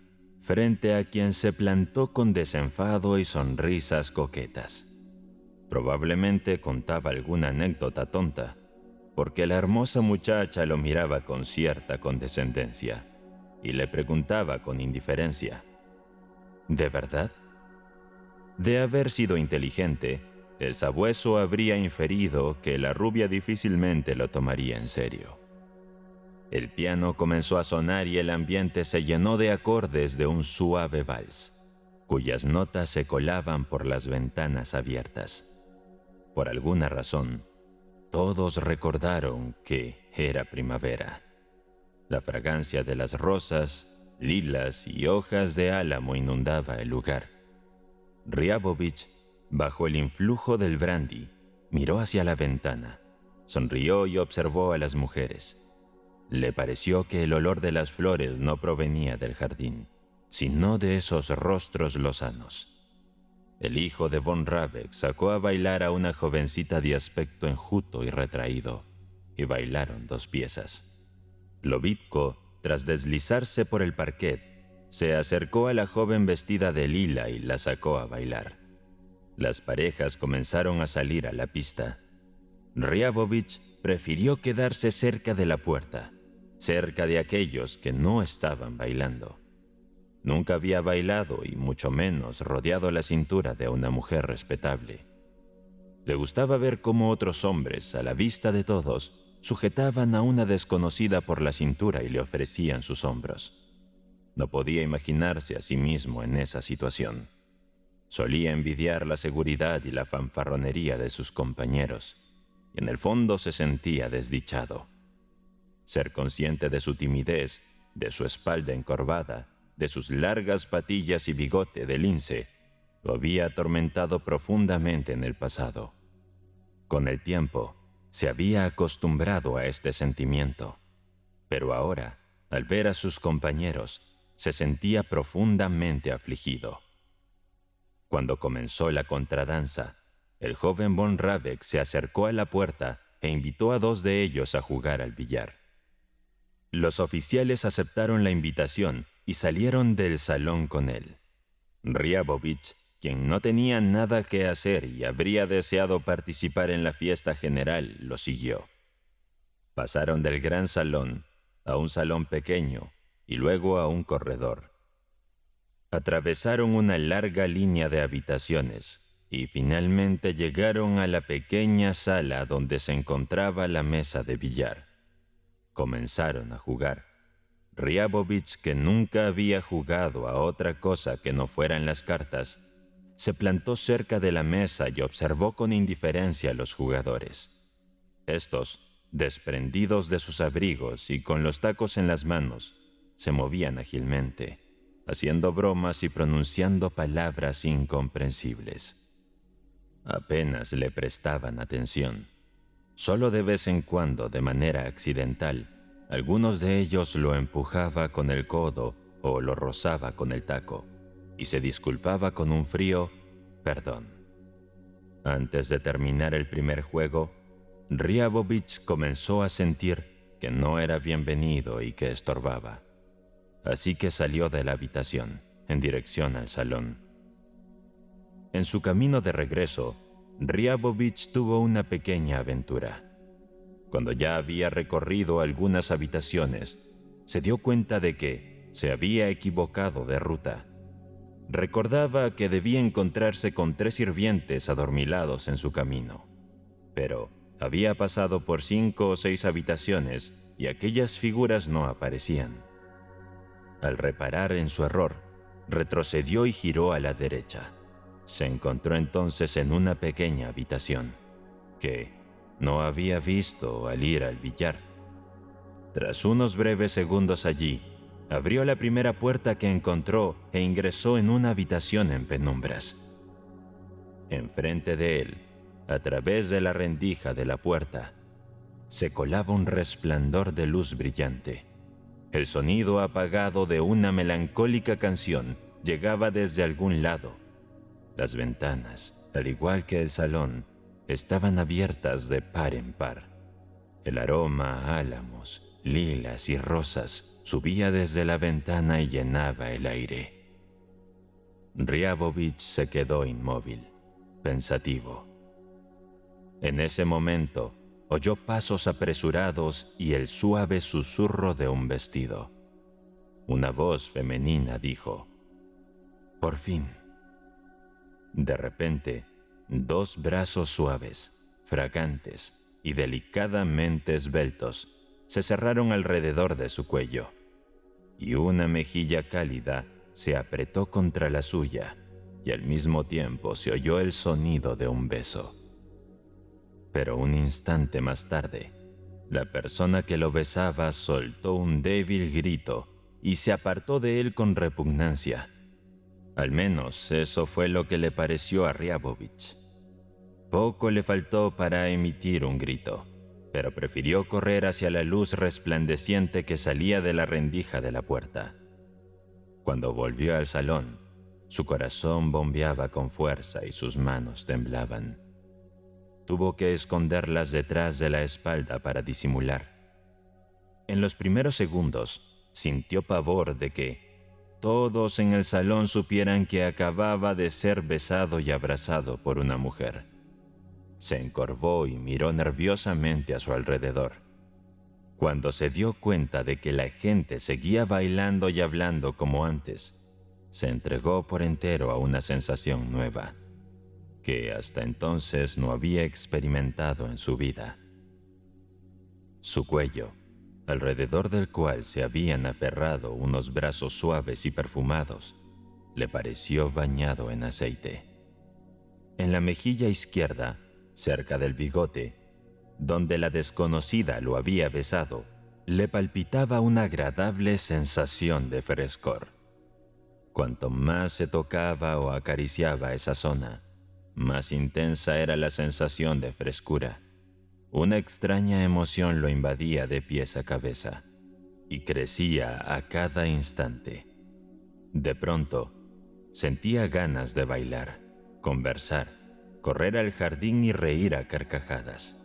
frente a quien se plantó con desenfado y sonrisas coquetas. Probablemente contaba alguna anécdota tonta, porque la hermosa muchacha lo miraba con cierta condescendencia y le preguntaba con indiferencia: ¿de verdad? De haber sido inteligente, el sabueso habría inferido que la rubia difícilmente lo tomaría en serio. El piano comenzó a sonar y el ambiente se llenó de acordes de un suave vals, cuyas notas se colaban por las ventanas abiertas. Por alguna razón, todos recordaron que era primavera. La fragancia de las rosas, lilas y hojas de álamo inundaba el lugar. Riabovich, bajo el influjo del brandy, miró hacia la ventana, sonrió y observó a las mujeres. Le pareció que el olor de las flores no provenía del jardín, sino de esos rostros lozanos. El hijo de von Rabeck sacó a bailar a una jovencita de aspecto enjuto y retraído, y bailaron 2 piezas. Lobitko, tras deslizarse por el parquet, se acercó a la joven vestida de lila y la sacó a bailar. Las parejas comenzaron a salir a la pista. Riabovich prefirió quedarse cerca de la puerta, cerca de aquellos que no estaban bailando. Nunca había bailado y mucho menos rodeado la cintura de una mujer respetable. Le gustaba ver cómo otros hombres, a la vista de todos, sujetaban a una desconocida por la cintura y le ofrecían sus hombros. No podía imaginarse a sí mismo en esa situación. Solía envidiar la seguridad y la fanfarronería de sus compañeros, y en el fondo se sentía desdichado. Ser consciente de su timidez, de su espalda encorvada, de sus largas patillas y bigote de lince, lo había atormentado profundamente en el pasado. Con el tiempo, se había acostumbrado a este sentimiento, pero ahora, al ver a sus compañeros, se sentía profundamente afligido. Cuando comenzó la contradanza, el joven von Rabeck se acercó a la puerta e invitó a 2 de ellos a jugar al billar. Los oficiales aceptaron la invitación y salieron del salón con él. Riabovich, quien no tenía nada que hacer y habría deseado participar en la fiesta general, lo siguió. Pasaron del gran salón a un salón pequeño y luego a un corredor. Atravesaron una larga línea de habitaciones y finalmente llegaron a la pequeña sala donde se encontraba la mesa de billar. Comenzaron a jugar. Riabovich, que nunca había jugado a otra cosa que no fueran las cartas, se plantó cerca de la mesa y observó con indiferencia a los jugadores. Estos, desprendidos de sus abrigos y con los tacos en las manos, se movían ágilmente, haciendo bromas y pronunciando palabras incomprensibles. Apenas le prestaban atención. Solo de vez en cuando, de manera accidental, algunos de ellos lo empujaba con el codo o lo rozaba con el taco, y se disculpaba con un frío perdón. Antes de terminar el primer juego, Riabovich comenzó a sentir que no era bienvenido y que estorbaba. Así que salió de la habitación, en dirección al salón. En su camino de regreso, Riabovich tuvo una pequeña aventura. Cuando ya había recorrido algunas habitaciones, se dio cuenta de que se había equivocado de ruta. Recordaba que debía encontrarse con 3 sirvientes adormilados en su camino, pero había pasado por 5 o 6 habitaciones y aquellas figuras no aparecían. Al reparar en su error, retrocedió y giró a la derecha. Se encontró entonces en una pequeña habitación, que no había visto al ir al billar. Tras unos breves segundos allí, abrió la primera puerta que encontró e ingresó en una habitación en penumbras. Enfrente de él, a través de la rendija de la puerta, se colaba un resplandor de luz brillante. El sonido apagado de una melancólica canción llegaba desde algún lado. Las ventanas, al igual que el salón, estaban abiertas de par en par. El aroma a álamos, lilas y rosas subía desde la ventana y llenaba el aire. Ryabovich se quedó inmóvil, pensativo. En ese momento, oyó pasos apresurados y el suave susurro de un vestido. Una voz femenina dijo: «Por fin». De repente, dos brazos suaves, fragantes y delicadamente esbeltos se cerraron alrededor de su cuello, y una mejilla cálida se apretó contra la suya, y al mismo tiempo se oyó el sonido de un beso. Pero un instante más tarde, la persona que lo besaba soltó un débil grito y se apartó de él con repugnancia. Al menos eso fue lo que le pareció a Ryabovich. Poco le faltó para emitir un grito, pero prefirió correr hacia la luz resplandeciente que salía de la rendija de la puerta. Cuando volvió al salón, su corazón bombeaba con fuerza y sus manos temblaban. Tuvo que esconderlas detrás de la espalda para disimular. En los primeros segundos, sintió pavor de que todos en el salón supieran que acababa de ser besado y abrazado por una mujer. Se encorvó y miró nerviosamente a su alrededor. Cuando se dio cuenta de que la gente seguía bailando y hablando como antes, se entregó por entero a una sensación nueva, que hasta entonces no había experimentado en su vida. Su cuello, alrededor del cual se habían aferrado unos brazos suaves y perfumados, le pareció bañado en aceite. En la mejilla izquierda, cerca del bigote, donde la desconocida lo había besado, le palpitaba una agradable sensación de frescor. Cuanto más se tocaba o acariciaba esa zona, más intensa era la sensación de frescura. Una extraña emoción lo invadía de pies a cabeza y crecía a cada instante. De pronto, sentía ganas de bailar, conversar, correr al jardín y reír a carcajadas.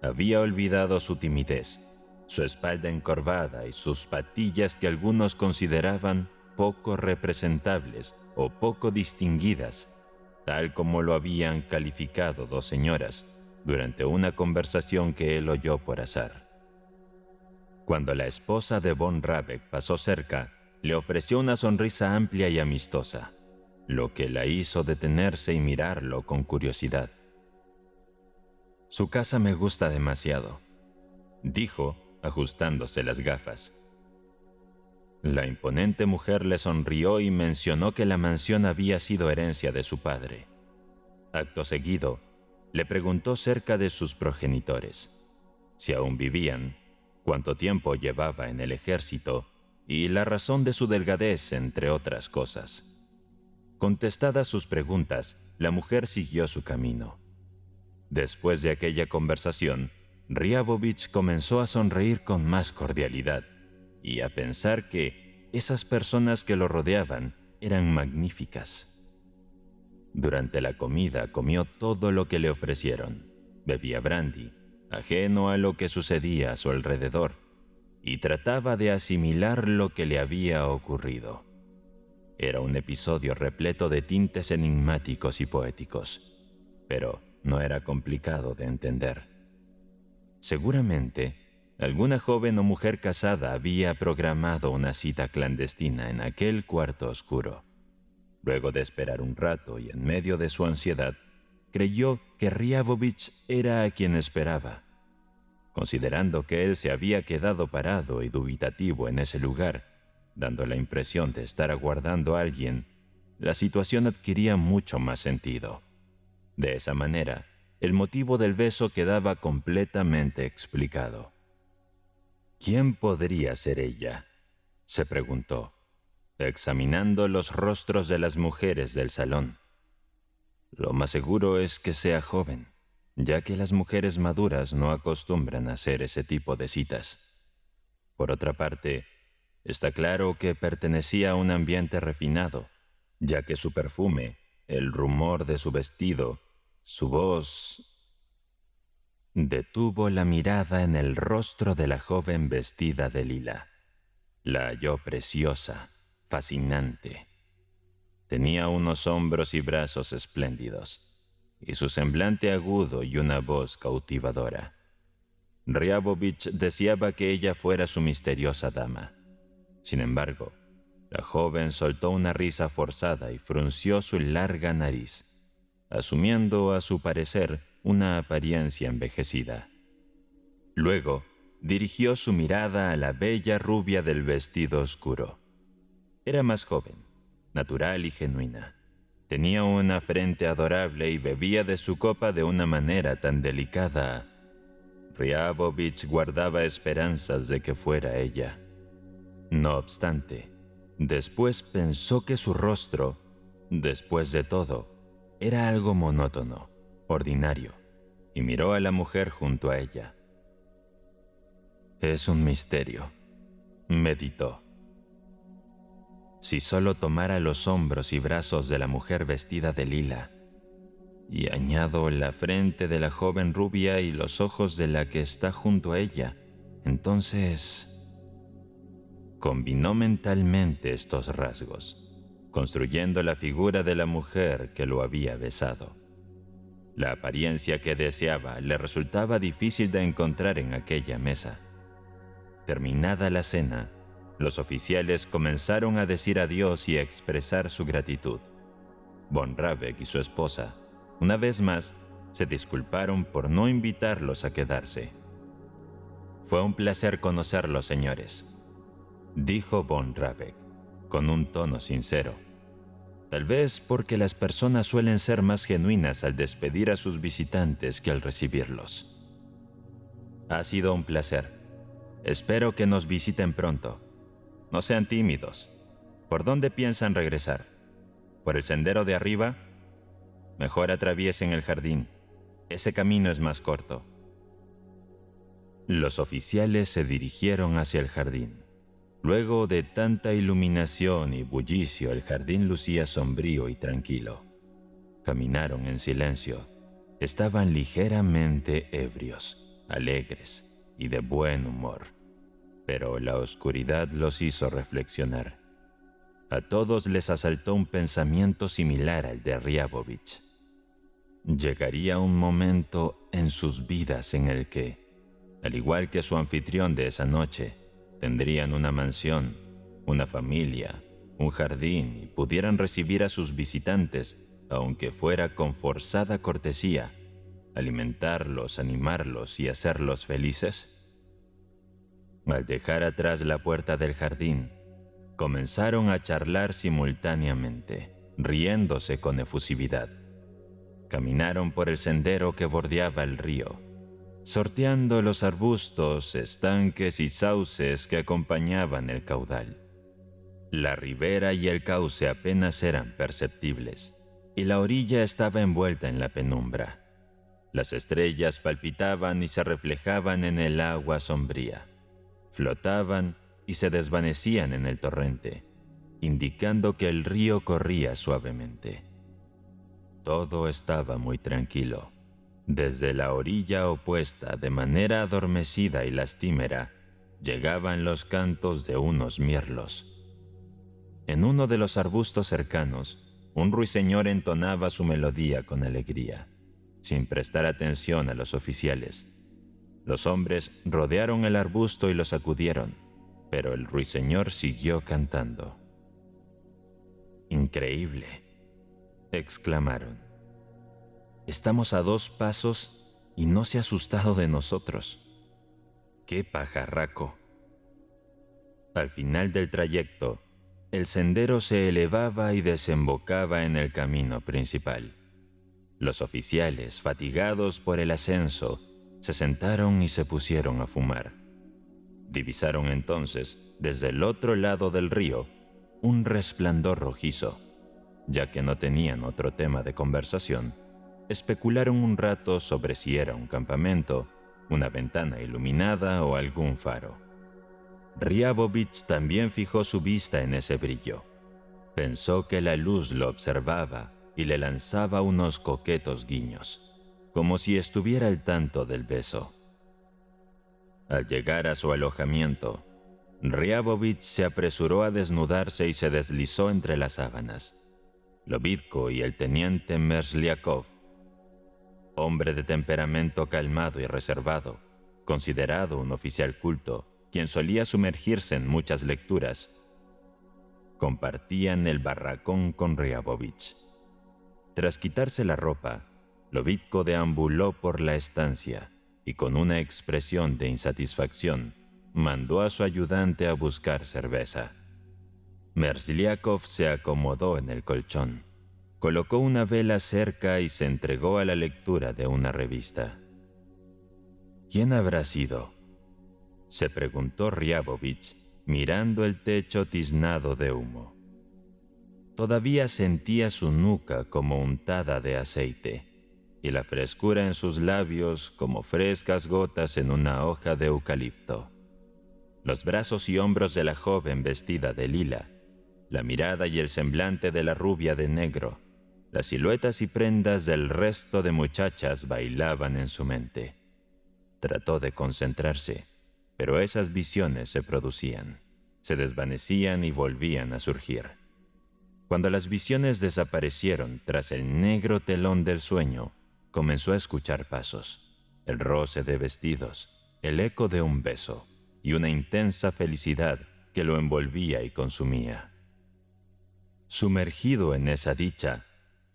Había olvidado su timidez, su espalda encorvada y sus patillas que algunos consideraban poco representables o poco distinguidas, tal como lo habían calificado dos señoras durante una conversación que él oyó por azar. Cuando la esposa de von Rabeck pasó cerca, le ofreció una sonrisa amplia y amistosa, lo que la hizo detenerse y mirarlo con curiosidad. «Su casa me gusta demasiado», dijo, ajustándose las gafas. La imponente mujer le sonrió y mencionó que la mansión había sido herencia de su padre. Acto seguido, le preguntó cerca de sus progenitores, si aún vivían, cuánto tiempo llevaba en el ejército y la razón de su delgadez, entre otras cosas. Contestadas sus preguntas, la mujer siguió su camino. Después de aquella conversación, Ryabovich comenzó a sonreír con más cordialidad y a pensar que esas personas que lo rodeaban eran magníficas. Durante la comida comió todo lo que le ofrecieron, bebía brandy, ajeno a lo que sucedía a su alrededor, y trataba de asimilar lo que le había ocurrido. Era un episodio repleto de tintes enigmáticos y poéticos, pero no era complicado de entender. Seguramente, alguna joven o mujer casada había programado una cita clandestina en aquel cuarto oscuro. Luego de esperar un rato y en medio de su ansiedad, creyó que Ryabovich era a quien esperaba. Considerando que él se había quedado parado y dubitativo en ese lugar, dando la impresión de estar aguardando a alguien, la situación adquiría mucho más sentido. De esa manera, el motivo del beso quedaba completamente explicado. ¿Quién podría ser ella?, se preguntó, examinando los rostros de las mujeres del salón. Lo más seguro es que sea joven, ya que las mujeres maduras no acostumbran a hacer ese tipo de citas. Por otra parte, está claro que pertenecía a un ambiente refinado, ya que su perfume, el rumor de su vestido, su voz... Detuvo la mirada en el rostro de la joven vestida de lila. La halló preciosa, fascinante. Tenía unos hombros y brazos espléndidos, y su semblante agudo y una voz cautivadora. Riabovich deseaba que ella fuera su misteriosa dama. Sin embargo, la joven soltó una risa forzada y frunció su larga nariz, asumiendo, a su parecer, una apariencia envejecida. Luego, dirigió su mirada a la bella rubia del vestido oscuro. Era más joven, natural y genuina. Tenía una frente adorable y bebía de su copa de una manera tan delicada. Riabovich guardaba esperanzas de que fuera ella. No obstante, después pensó que su rostro, después de todo, era algo monótono, ordinario, y miró a la mujer junto a ella. Es un misterio, meditó. Si solo tomara los hombros y brazos de la mujer vestida de lila, y añado la frente de la joven rubia y los ojos de la que está junto a ella, entonces combinó mentalmente estos rasgos, construyendo la figura de la mujer que lo había besado. La apariencia que deseaba le resultaba difícil de encontrar en aquella mesa. Terminada la cena, los oficiales comenzaron a decir adiós y a expresar su gratitud. Von Rabeck y su esposa, una vez más, se disculparon por no invitarlos a quedarse. «Fue un placer conocerlos, señores», dijo Von Rabeck, con un tono sincero. Tal vez porque las personas suelen ser más genuinas al despedir a sus visitantes que al recibirlos. «Ha sido un placer. Espero que nos visiten pronto. No sean tímidos. ¿Por dónde piensan regresar? ¿Por el sendero de arriba? Mejor atraviesen el jardín. Ese camino es más corto». Los oficiales se dirigieron hacia el jardín. Luego de tanta iluminación y bullicio, el jardín lucía sombrío y tranquilo. Caminaron en silencio. Estaban ligeramente ebrios, alegres y de buen humor. Pero la oscuridad los hizo reflexionar. A todos les asaltó un pensamiento similar al de Riabovich. Llegaría un momento en sus vidas en el que, al igual que su anfitrión de esa noche, tendrían una mansión, una familia, un jardín y pudieran recibir a sus visitantes, aunque fuera con forzada cortesía, alimentarlos, animarlos y hacerlos felices. Al dejar atrás la puerta del jardín, comenzaron a charlar simultáneamente, riéndose con efusividad. Caminaron por el sendero que bordeaba el río, sorteando los arbustos, estanques y sauces que acompañaban el caudal. La ribera y el cauce apenas eran perceptibles, y la orilla estaba envuelta en la penumbra. Las estrellas palpitaban y se reflejaban en el agua sombría. Flotaban y se desvanecían en el torrente, indicando que el río corría suavemente. Todo estaba muy tranquilo. Desde la orilla opuesta, de manera adormecida y lastimera, llegaban los cantos de unos mirlos. En uno de los arbustos cercanos, un ruiseñor entonaba su melodía con alegría, sin prestar atención a los oficiales. Los hombres rodearon el arbusto y lo sacudieron, pero el ruiseñor siguió cantando. «Increíble», exclamaron. «Estamos a 2 pasos y no se ha asustado de nosotros. ¡Qué pajarraco!». Al final del trayecto, el sendero se elevaba y desembocaba en el camino principal. Los oficiales, fatigados por el ascenso, se sentaron y se pusieron a fumar. Divisaron entonces, desde el otro lado del río, un resplandor rojizo. Ya que no tenían otro tema de conversación, especularon un rato sobre si era un campamento, una ventana iluminada o algún faro. Riabovich también fijó su vista en ese brillo. Pensó que la luz lo observaba y le lanzaba unos coquetos guiños, como si estuviera al tanto del beso. Al llegar a su alojamiento, Riabovich se apresuró a desnudarse y se deslizó entre las sábanas. Lobitko y el teniente Merzliakov, hombre de temperamento calmado y reservado, considerado un oficial culto, quien solía sumergirse en muchas lecturas, compartían el barracón con Ryabovich. Tras quitarse la ropa, Lobitko deambuló por la estancia y con una expresión de insatisfacción mandó a su ayudante a buscar cerveza. Merzliakov se acomodó en el colchón, colocó una vela cerca y se entregó a la lectura de una revista. ¿Quién habrá sido?, se preguntó Ryabovich, mirando el techo tiznado de humo. Todavía sentía su nuca como untada de aceite y la frescura en sus labios como frescas gotas en una hoja de eucalipto. Los brazos y hombros de la joven vestida de lila, la mirada y el semblante de la rubia de negro, las siluetas y prendas del resto de muchachas bailaban en su mente. Trató de concentrarse, pero esas visiones se producían, se desvanecían y volvían a surgir. Cuando las visiones desaparecieron tras el negro telón del sueño, comenzó a escuchar pasos, el roce de vestidos, el eco de un beso y una intensa felicidad que lo envolvía y consumía. Sumergido en esa dicha,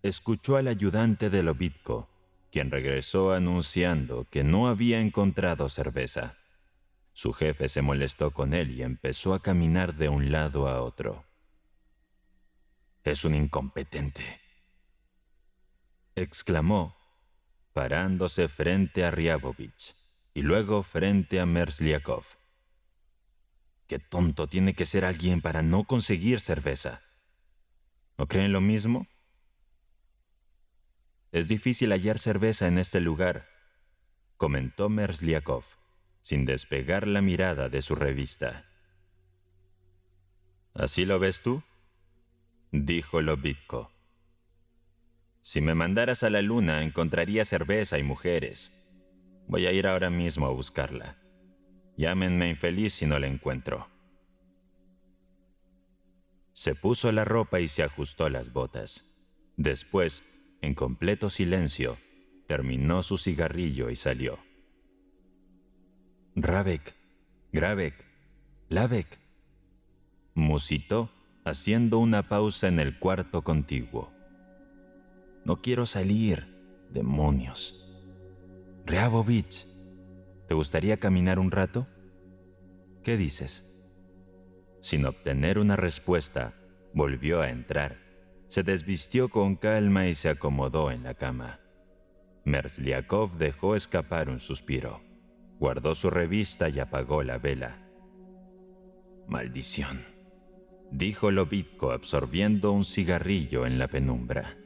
escuchó al ayudante de Lobitko, quien regresó anunciando que no había encontrado cerveza. Su jefe se molestó con él y empezó a caminar de un lado a otro. «Es un incompetente», exclamó, parándose frente a Ryabovich y luego frente a Merzliakov. «Qué tonto tiene que ser alguien para no conseguir cerveza. ¿No creen lo mismo? Es difícil hallar cerveza en este lugar», comentó Merzliakov, sin despegar la mirada de su revista. «¿Así lo ves tú?», dijo Lobitko. «Si me mandaras a la luna encontraría cerveza y mujeres. Voy a ir ahora mismo a buscarla. Llámenme infeliz si no la encuentro». Se puso la ropa y se ajustó las botas. Después, en completo silencio, terminó su cigarrillo y salió. «Rabek, Grabek, Labek», musitó, haciendo una pausa en el cuarto contiguo. «No quiero salir, demonios. Ryabovich, ¿te gustaría caminar un rato? ¿Qué dices?». Sin obtener una respuesta, volvió a entrar, se desvistió con calma y se acomodó en la cama. Merzliakov dejó escapar un suspiro, guardó su revista y apagó la vela. «Maldición», dijo Lobitko absorbiendo un cigarrillo en la penumbra.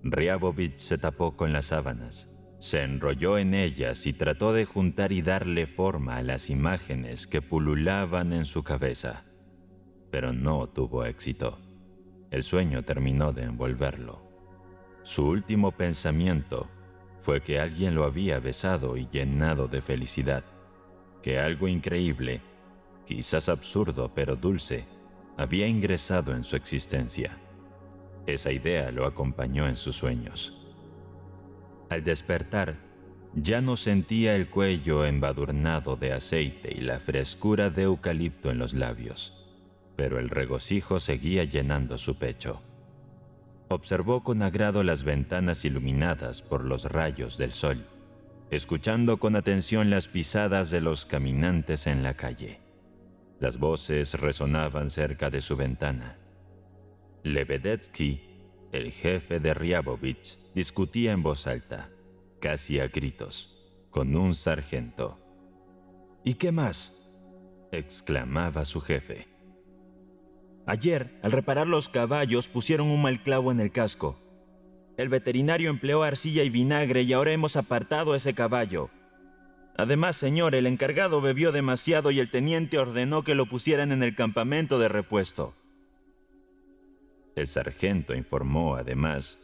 Ryabovich se tapó con las sábanas, se enrolló en ellas y trató de juntar y darle forma a las imágenes que pululaban en su cabeza, pero no tuvo éxito. El sueño terminó de envolverlo. Su último pensamiento fue que alguien lo había besado y llenado de felicidad, que algo increíble, quizás absurdo pero dulce, había ingresado en su existencia. Esa idea lo acompañó en sus sueños. Al despertar, ya no sentía el cuello embadurnado de aceite y la frescura de eucalipto en los labios, pero el regocijo seguía llenando su pecho. Observó con agrado las ventanas iluminadas por los rayos del sol, escuchando con atención las pisadas de los caminantes en la calle. Las voces resonaban cerca de su ventana. Lebedetsky, el jefe de Ryabovich, discutía en voz alta, casi a gritos, con un sargento. «¿Y qué más?», exclamaba su jefe. «Ayer, al reparar los caballos, pusieron un mal clavo en el casco. El veterinario empleó arcilla y vinagre y ahora hemos apartado ese caballo. Además, señor, el encargado bebió demasiado y el teniente ordenó que lo pusieran en el campamento de repuesto». El sargento informó, además,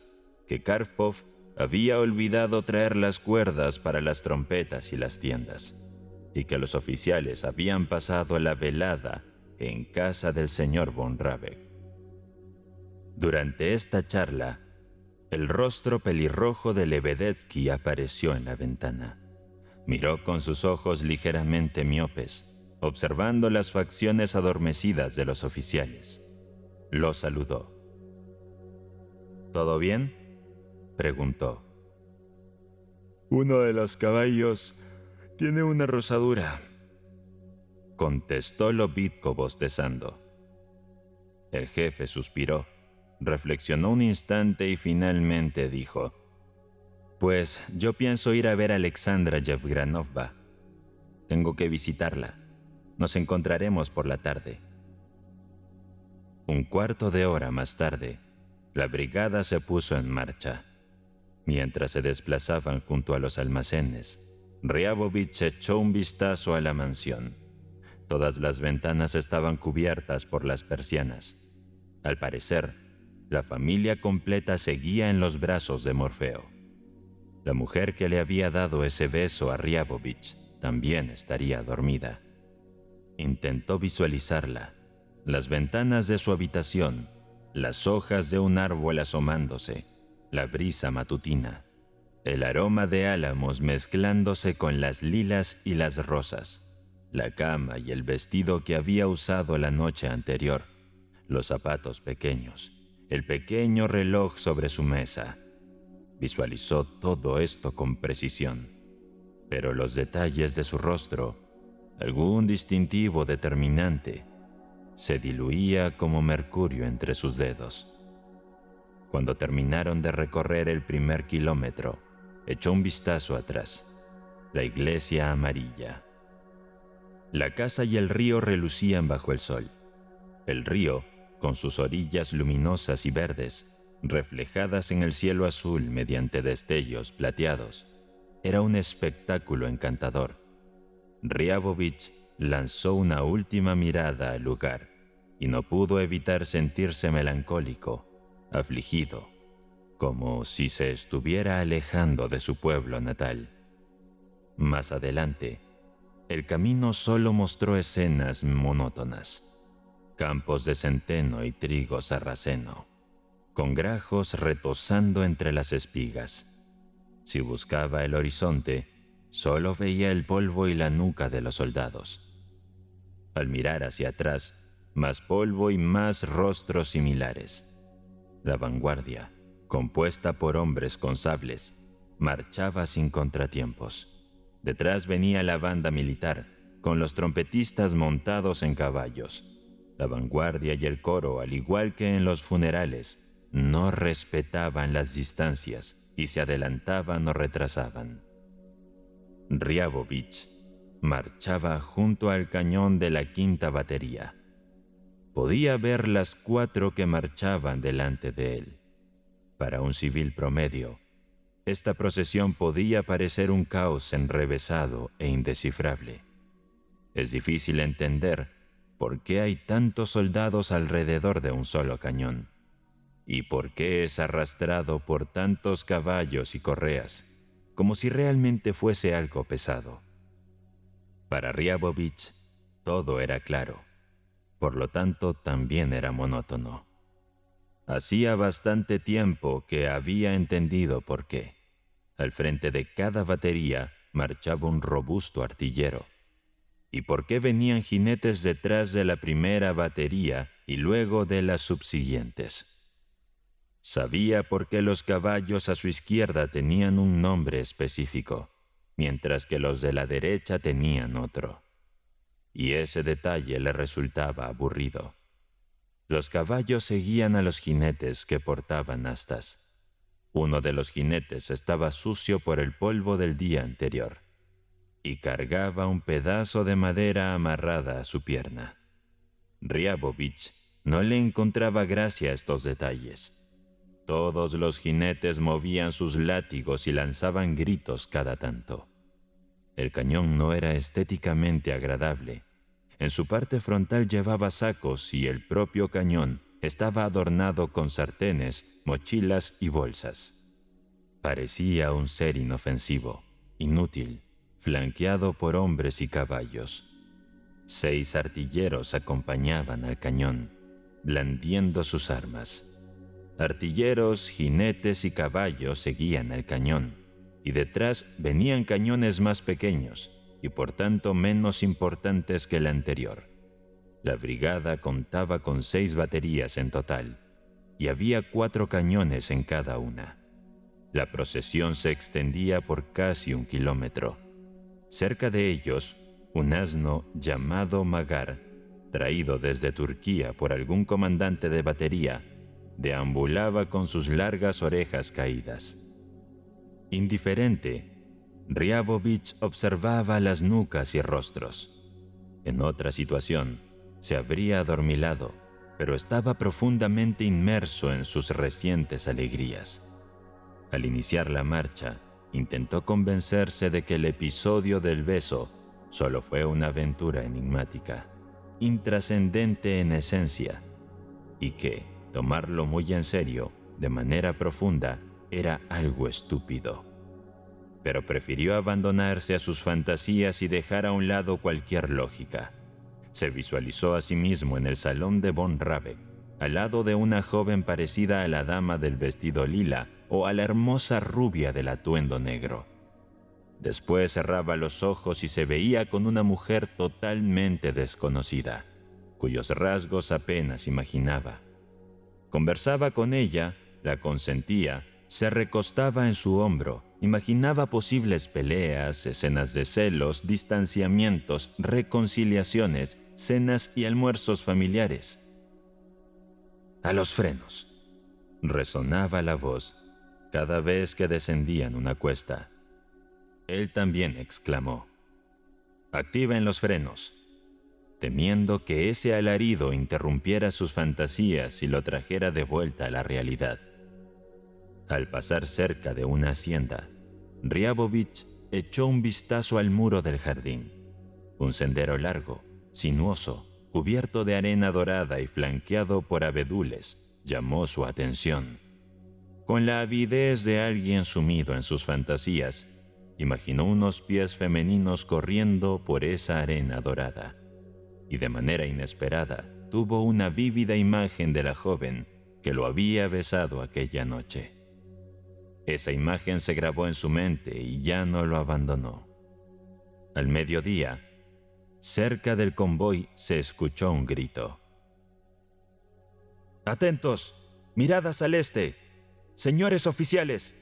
que Karpov había olvidado traer las cuerdas para las trompetas y las tiendas, y que los oficiales habían pasado la velada en casa del señor von Rabek. Durante esta charla, el rostro pelirrojo de Lebedetsky apareció en la ventana. Miró con sus ojos ligeramente miopes, observando las facciones adormecidas de los oficiales. Los saludó. ¿Todo bien?, preguntó. «Uno de los caballos tiene una rosadura», contestó Lobitko bostezando. El jefe suspiró, reflexionó un instante y finalmente dijo: «Pues yo pienso ir a ver a Alexandra Yevgranovna. Tengo que visitarla. Nos encontraremos por la tarde». Un cuarto de hora más tarde, la brigada se puso en marcha. Mientras se desplazaban junto a los almacenes, Ryabovich echó un vistazo a la mansión. Todas las ventanas estaban cubiertas por las persianas. Al parecer, la familia completa seguía en los brazos de Morfeo. La mujer que le había dado ese beso a Ryabovich también estaría dormida. Intentó visualizarla, las ventanas de su habitación, las hojas de un árbol asomándose, la brisa matutina, el aroma de álamos mezclándose con las lilas y las rosas, la cama y el vestido que había usado la noche anterior, los zapatos pequeños, el pequeño reloj sobre su mesa. Visualizó todo esto con precisión, pero los detalles de su rostro, algún distintivo determinante, se diluía como mercurio entre sus dedos. Cuando terminaron de recorrer el primer kilómetro, echó un vistazo atrás. La iglesia amarilla. La casa y el río relucían bajo el sol. El río, con sus orillas luminosas y verdes, reflejadas en el cielo azul mediante destellos plateados, era un espectáculo encantador. Ryabovich lanzó una última mirada al lugar y no pudo evitar sentirse melancólico, afligido, como si se estuviera alejando de su pueblo natal. Más adelante, el camino solo mostró escenas monótonas: campos de centeno y trigo sarraceno, con grajos retozando entre las espigas. Si buscaba el horizonte, solo veía el polvo y la nuca de los soldados. Al mirar hacia atrás, más polvo y más rostros similares. La vanguardia, compuesta por hombres con sables, marchaba sin contratiempos. Detrás venía la banda militar, con los trompetistas montados en caballos. La vanguardia y el coro, al igual que en los funerales, no respetaban las distancias y se adelantaban o retrasaban. Ryabovich marchaba junto al cañón de la quinta batería. Podía ver las 4 que marchaban delante de él. Para un civil promedio, esta procesión podía parecer un caos enrevesado e indescifrable. Es difícil entender por qué hay tantos soldados alrededor de un solo cañón, y por qué es arrastrado por tantos caballos y correas, como si realmente fuese algo pesado. Para Ryabovich, todo era claro. Por lo tanto, también era monótono. Hacía bastante tiempo que había entendido por qué. Al frente de cada batería marchaba un robusto artillero. ¿Y por qué venían jinetes detrás de la primera batería y luego de las subsiguientes? Sabía por qué los caballos a su izquierda tenían un nombre específico, mientras que los de la derecha tenían otro. Y ese detalle le resultaba aburrido. Los caballos seguían a los jinetes que portaban astas. Uno de los jinetes estaba sucio por el polvo del día anterior y cargaba un pedazo de madera amarrada a su pierna. Ryabovich no le encontraba gracia a estos detalles. Todos los jinetes movían sus látigos y lanzaban gritos cada tanto. El cañón no era estéticamente agradable. En su parte frontal llevaba sacos y el propio cañón estaba adornado con sartenes, mochilas y bolsas. Parecía un ser inofensivo, inútil, flanqueado por hombres y caballos. 6 artilleros acompañaban al cañón, blandiendo sus armas. Artilleros, jinetes y caballos seguían el cañón, y detrás venían cañones más pequeños y por tanto menos importantes que el anterior. La brigada contaba con 6 baterías en total, y había 4 cañones en cada una. La procesión se extendía por casi 1 kilómetro. Cerca de ellos, un asno llamado Magar, traído desde Turquía por algún comandante de batería, deambulaba con sus largas orejas caídas. Indiferente, Riabovich observaba las nucas y rostros. En otra situación, se habría adormilado, pero estaba profundamente inmerso en sus recientes alegrías. Al iniciar la marcha, intentó convencerse de que el episodio del beso solo fue una aventura enigmática, intrascendente en esencia, y que tomarlo muy en serio, de manera profunda, era algo estúpido. Pero prefirió abandonarse a sus fantasías y dejar a un lado cualquier lógica. Se visualizó a sí mismo en el salón de von Rabeck, al lado de una joven parecida a la dama del vestido lila o a la hermosa rubia del atuendo negro. Después cerraba los ojos y se veía con una mujer totalmente desconocida, cuyos rasgos apenas imaginaba. Conversaba con ella, la consentía, se recostaba en su hombro, imaginaba posibles peleas, escenas de celos, distanciamientos, reconciliaciones, cenas y almuerzos familiares. «A los frenos», resonaba la voz cada vez que descendían una cuesta. Él también exclamó: «Activen los frenos», temiendo que ese alarido interrumpiera sus fantasías y lo trajera de vuelta a la realidad. Al pasar cerca de una hacienda, Riabovich echó un vistazo al muro del jardín. Un sendero largo, sinuoso, cubierto de arena dorada y flanqueado por abedules, llamó su atención. Con la avidez de alguien sumido en sus fantasías, imaginó unos pies femeninos corriendo por esa arena dorada, y de manera inesperada tuvo una vívida imagen de la joven que lo había besado aquella noche. Esa imagen se grabó en su mente y ya no lo abandonó. Al mediodía, cerca del convoy se escuchó un grito. «¡Atentos! ¡Miradas al este! ¡Señores oficiales!».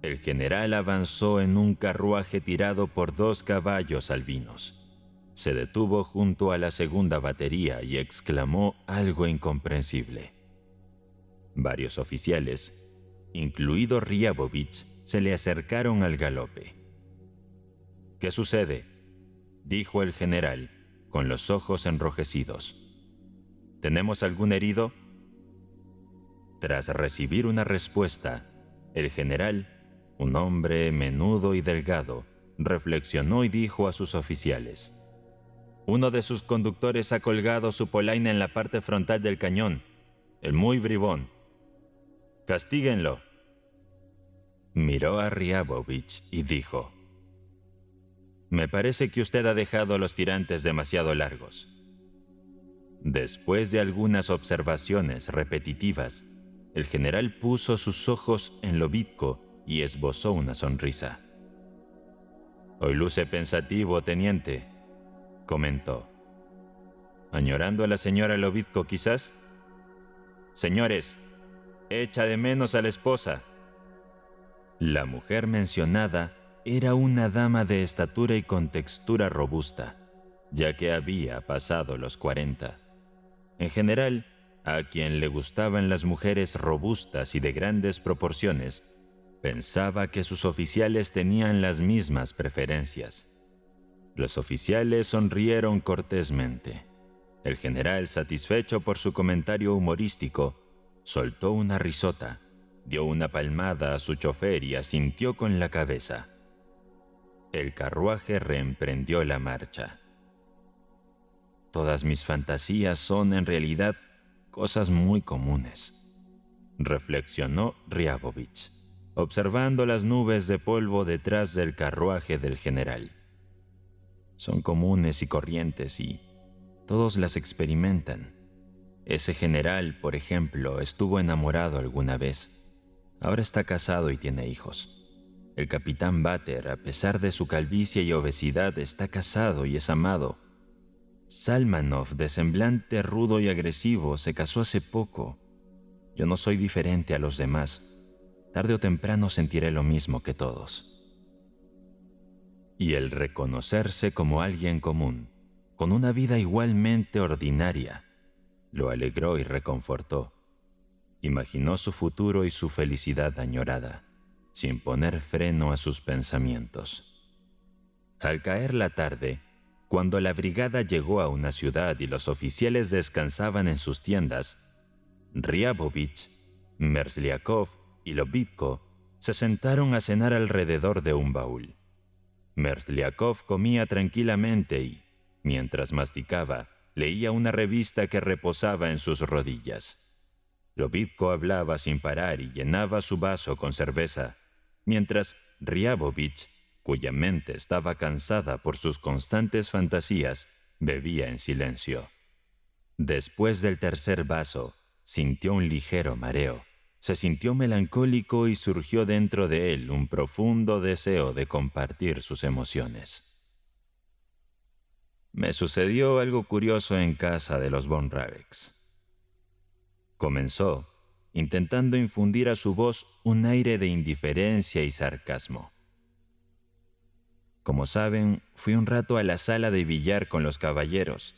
El general avanzó en un carruaje tirado por 2 caballos albinos. Se detuvo junto a la segunda batería y exclamó algo incomprensible. Varios oficiales, incluido Riabovich, se le acercaron al galope. «¿Qué sucede?», dijo el general, con los ojos enrojecidos. «¿Tenemos algún herido?». Tras recibir una respuesta, el general, un hombre menudo y delgado, reflexionó y dijo a sus oficiales: «Uno de sus conductores ha colgado su polaina en la parte frontal del cañón, el muy bribón. ¡Castíguenlo!». Miró a Riabovich y dijo: «Me parece que usted ha dejado los tirantes demasiado largos». Después de algunas observaciones repetitivas, el general puso sus ojos en Lobitko y esbozó una sonrisa. «Hoy luce pensativo, teniente», comentó. «¿Añorando a la señora Lobitko, quizás? Señores, echa de menos a la esposa». La mujer mencionada era una dama de estatura y contextura robusta, ya que había pasado los 40. En general, a quien le gustaban las mujeres robustas y de grandes proporciones, pensaba que sus oficiales tenían las mismas preferencias. Los oficiales sonrieron cortésmente. El general, satisfecho por su comentario humorístico, soltó una risota, dio una palmada a su chofer y asintió con la cabeza. El carruaje reemprendió la marcha. «Todas mis fantasías son en realidad cosas muy comunes», reflexionó Riabovich, observando las nubes de polvo detrás del carruaje del general. «Son comunes y corrientes y todos las experimentan. Ese general, por ejemplo, estuvo enamorado alguna vez. Ahora está casado y tiene hijos. El capitán Butter, a pesar de su calvicie y obesidad, está casado y es amado. Salmanov, de semblante rudo y agresivo, se casó hace poco. Yo no soy diferente a los demás. Tarde o temprano sentiré lo mismo que todos. Y el reconocerse como alguien común, con una vida igualmente ordinaria, lo alegró y reconfortó. Imaginó su futuro y su felicidad añorada, sin poner freno a sus pensamientos. Al caer la tarde, cuando la brigada llegó a una ciudad y los oficiales descansaban en sus tiendas, Ryabovich, Merzliakov y Lobitko se sentaron a cenar alrededor de un baúl. Merzliakov comía tranquilamente y, mientras masticaba, leía una revista que reposaba en sus rodillas. Lobitko hablaba sin parar y llenaba su vaso con cerveza, mientras Ryabovich, cuya mente estaba cansada por sus constantes fantasías, bebía en silencio. Después del tercer vaso, sintió un ligero mareo. Se sintió melancólico y surgió dentro de él un profundo deseo de compartir sus emociones. Me sucedió algo curioso en casa de los von Raveks. Comenzó, intentando infundir a su voz un aire de indiferencia y sarcasmo. Como saben, fui un rato a la sala de billar con los caballeros.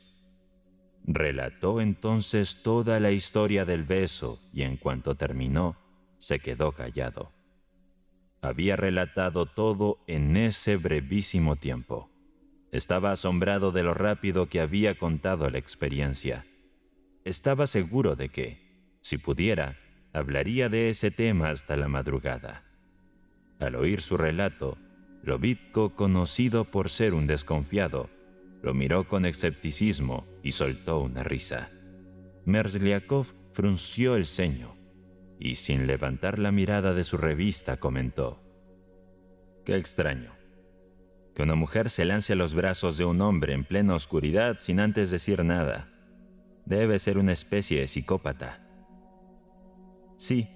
Relató entonces toda la historia del beso y en cuanto terminó, se quedó callado. Había relatado todo en ese brevísimo tiempo. Estaba asombrado de lo rápido que había contado la experiencia. Estaba seguro de que, si pudiera, hablaría de ese tema hasta la madrugada. Al oír su relato, Lobitko, conocido por ser un desconfiado, lo miró con escepticismo y soltó una risa. Merzliakov frunció el ceño y, sin levantar la mirada de su revista, comentó: «Qué extraño, que una mujer se lance a los brazos de un hombre en plena oscuridad sin antes decir nada. Debe ser una especie de psicópata». «Sí,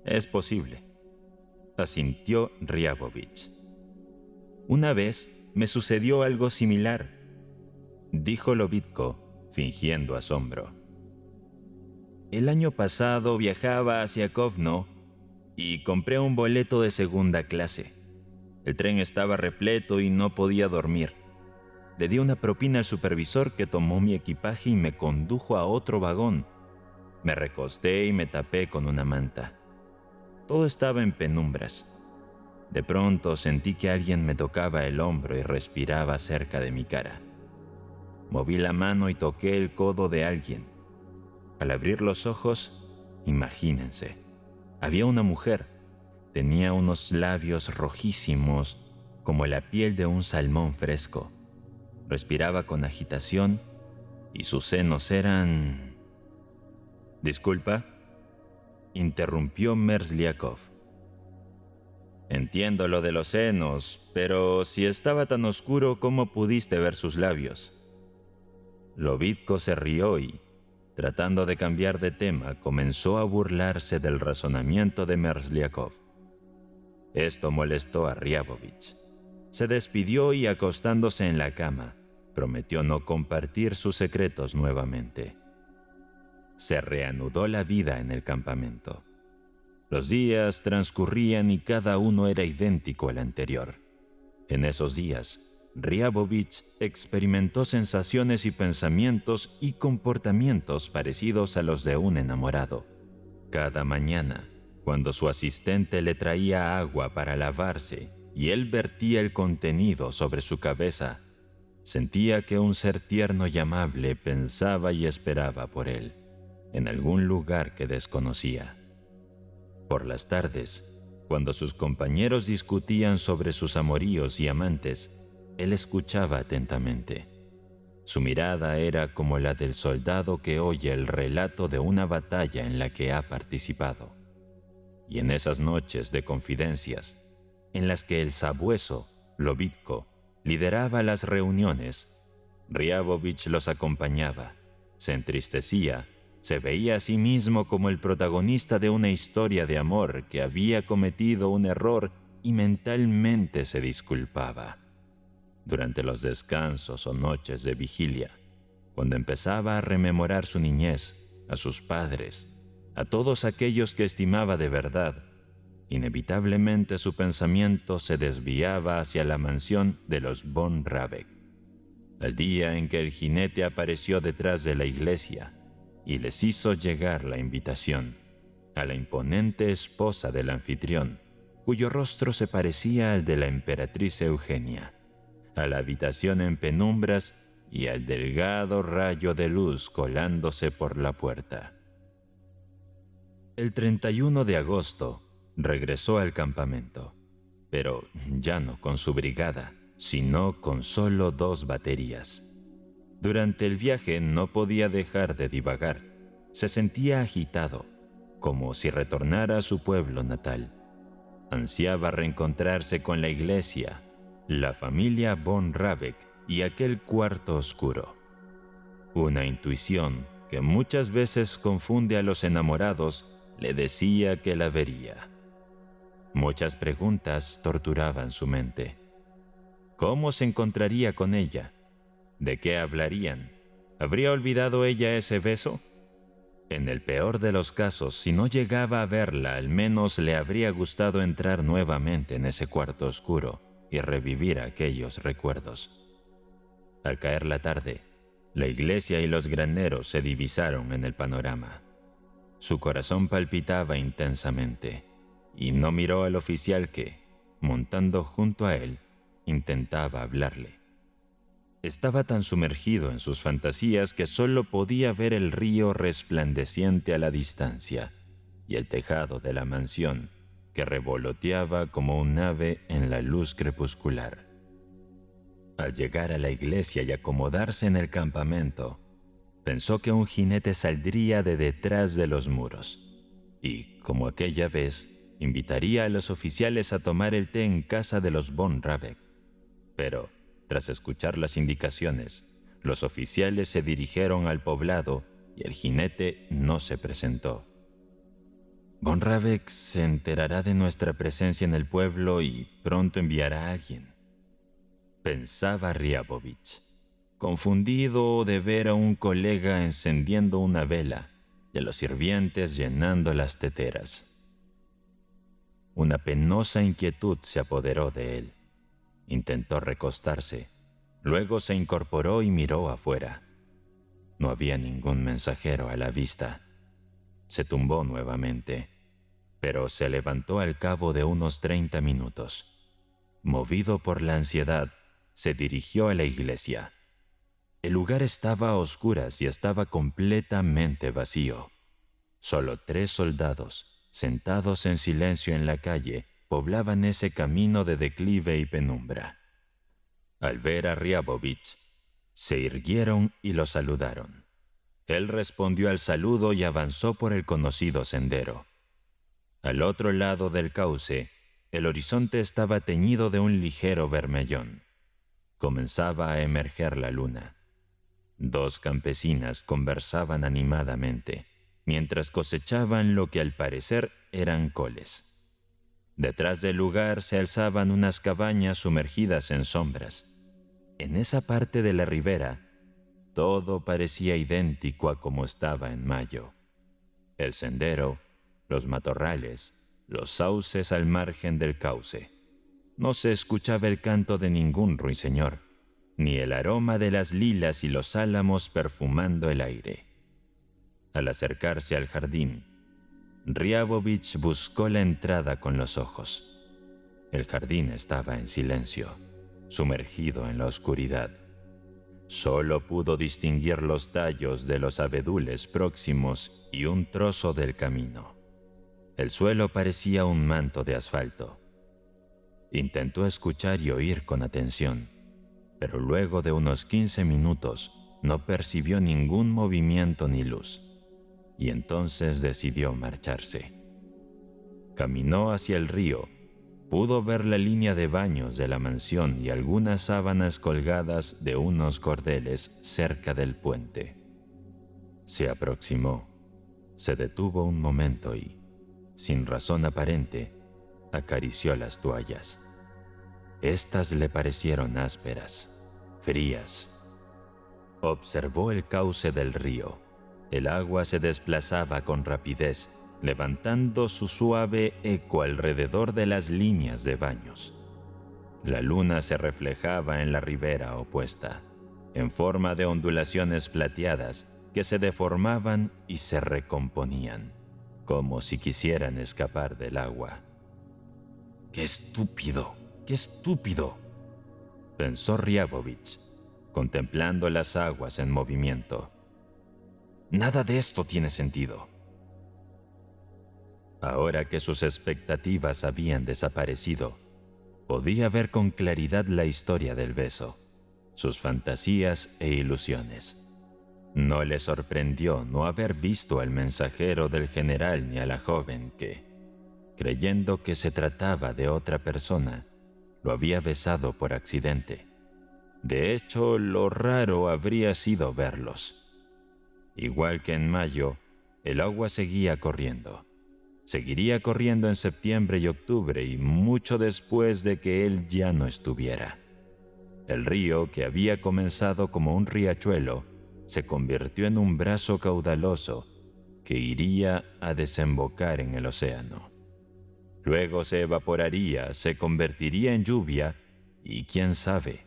es posible», asintió Ryabovich. «Una vez me sucedió algo similar», dijo Lobitko, fingiendo asombro. «El año pasado viajaba hacia Kovno y compré un boleto de segunda clase. El tren estaba repleto y no podía dormir. Le di una propina al supervisor, que tomó mi equipaje y me condujo a otro vagón. Me recosté y me tapé con una manta. Todo estaba en penumbras. De pronto sentí que alguien me tocaba el hombro y respiraba cerca de mi cara. Moví la mano y toqué el codo de alguien. Al abrir los ojos, imagínense, había una mujer. Tenía unos labios rojísimos como la piel de un salmón fresco. Respiraba con agitación y sus senos eran... «¿Disculpa?», interrumpió Merzliakov. «Entiendo lo de los senos, pero si estaba tan oscuro, ¿cómo pudiste ver sus labios?». Lobitko se rió y, tratando de cambiar de tema, comenzó a burlarse del razonamiento de Merzliakov. Esto molestó a Ryabovich. Se despidió y, acostándose en la cama, prometió no compartir sus secretos nuevamente. Se reanudó la vida en el campamento. Los días transcurrían y cada uno era idéntico al anterior. En esos días, Ryabovich experimentó sensaciones y pensamientos y comportamientos parecidos a los de un enamorado. Cada mañana, cuando su asistente le traía agua para lavarse y él vertía el contenido sobre su cabeza, sentía que un ser tierno y amable pensaba y esperaba por él, en algún lugar que desconocía. Por las tardes, cuando sus compañeros discutían sobre sus amoríos y amantes, él escuchaba atentamente. Su mirada era como la del soldado que oye el relato de una batalla en la que ha participado. Y en esas noches de confidencias, en las que el sabueso, Lobitko, lideraba las reuniones, Ryabovich los acompañaba, se entristecía se veía a sí mismo como el protagonista de una historia de amor que había cometido un error y mentalmente se disculpaba. Durante los descansos o noches de vigilia, cuando empezaba a rememorar su niñez, a sus padres, a todos aquellos que estimaba de verdad, inevitablemente su pensamiento se desviaba hacia la mansión de los von Rabeck. El día en que el jinete apareció detrás de la iglesia y les hizo llegar la invitación a la imponente esposa del anfitrión, cuyo rostro se parecía al de la emperatriz Eugenia, a la habitación en penumbras y al delgado rayo de luz colándose por la puerta. El 31 de agosto regresó al campamento, pero ya no con su brigada, sino con solo 2 baterías. Durante el viaje no podía dejar de divagar. Se sentía agitado, como si retornara a su pueblo natal. Ansiaba reencontrarse con la iglesia, la familia von Rabeck y aquel cuarto oscuro. Una intuición que muchas veces confunde a los enamorados le decía que la vería. Muchas preguntas torturaban su mente. ¿Cómo se encontraría con ella? ¿De qué hablarían? ¿Habría olvidado ella ese beso? En el peor de los casos, si no llegaba a verla, al menos le habría gustado entrar nuevamente en ese cuarto oscuro y revivir aquellos recuerdos. Al caer la tarde, la iglesia y los graneros se divisaron en el panorama. Su corazón palpitaba intensamente y no miró al oficial que, montando junto a él, intentaba hablarle. Estaba tan sumergido en sus fantasías que solo podía ver el río resplandeciente a la distancia y el tejado de la mansión que revoloteaba como un ave en la luz crepuscular. Al llegar a la iglesia y acomodarse en el campamento, pensó que un jinete saldría de detrás de los muros y, como aquella vez, invitaría a los oficiales a tomar el té en casa de los von Rabeck. Pero, tras escuchar las indicaciones, los oficiales se dirigieron al poblado y el jinete no se presentó. Von Rabeck se enterará de nuestra presencia en el pueblo y pronto enviará a alguien, pensaba Riabovich, confundido de ver a un colega encendiendo una vela y a los sirvientes llenando las teteras. Una penosa inquietud se apoderó de él. Intentó recostarse, luego se incorporó y miró afuera. No había ningún mensajero a la vista. Se tumbó nuevamente, pero se levantó al cabo de unos 30 minutos. Movido por la ansiedad, se dirigió a la iglesia. El lugar estaba a oscuras y estaba completamente vacío. Solo 3 soldados, sentados en silencio en la calle, poblaban ese camino de declive y penumbra. Al ver a Riabovich, se irguieron y lo saludaron. Él respondió al saludo y avanzó por el conocido sendero. Al otro lado del cauce, el horizonte estaba teñido de un ligero vermellón. Comenzaba a emerger la luna. 2 campesinas conversaban animadamente, mientras cosechaban lo que al parecer eran coles. Detrás del lugar se alzaban unas cabañas sumergidas en sombras. En esa parte de la ribera, todo parecía idéntico a como estaba en mayo. El sendero, los matorrales, los sauces al margen del cauce. No se escuchaba el canto de ningún ruiseñor, ni el aroma de las lilas y los álamos perfumando el aire. Al acercarse al jardín, Riabovich buscó la entrada con los ojos. El jardín estaba en silencio, sumergido en la oscuridad. Solo pudo distinguir los tallos de los abedules próximos y un trozo del camino. El suelo parecía un manto de asfalto. Intentó escuchar y oír con atención, pero luego de unos 15 minutos no percibió ningún movimiento ni luz. Y entonces decidió marcharse. Caminó hacia el río, pudo ver la línea de baños de la mansión y algunas sábanas colgadas de unos cordeles cerca del puente. Se aproximó Se detuvo un momento y, sin razón aparente, acarició las toallas. Estas le parecieron ásperas, frías. Observó el cauce del río. El agua se desplazaba con rapidez, levantando su suave eco alrededor de las líneas de baños. La luna se reflejaba en la ribera opuesta, en forma de ondulaciones plateadas que se deformaban y se recomponían, como si quisieran escapar del agua. ¡Qué estúpido! ¡Qué estúpido!, pensó Ryabovich, contemplando las aguas en movimiento. Nada de esto tiene sentido. Ahora que sus expectativas habían desaparecido, podía ver con claridad la historia del beso, sus fantasías e ilusiones. No le sorprendió no haber visto al mensajero del general ni a la joven que, creyendo que se trataba de otra persona, lo había besado por accidente. De hecho, lo raro habría sido verlos. Igual que en mayo, el agua seguía corriendo. Seguiría corriendo en septiembre y octubre y mucho después de que él ya no estuviera. El río, que había comenzado como un riachuelo, se convirtió en un brazo caudaloso que iría a desembocar en el océano. Luego se evaporaría, se convertiría en lluvia y, quién sabe,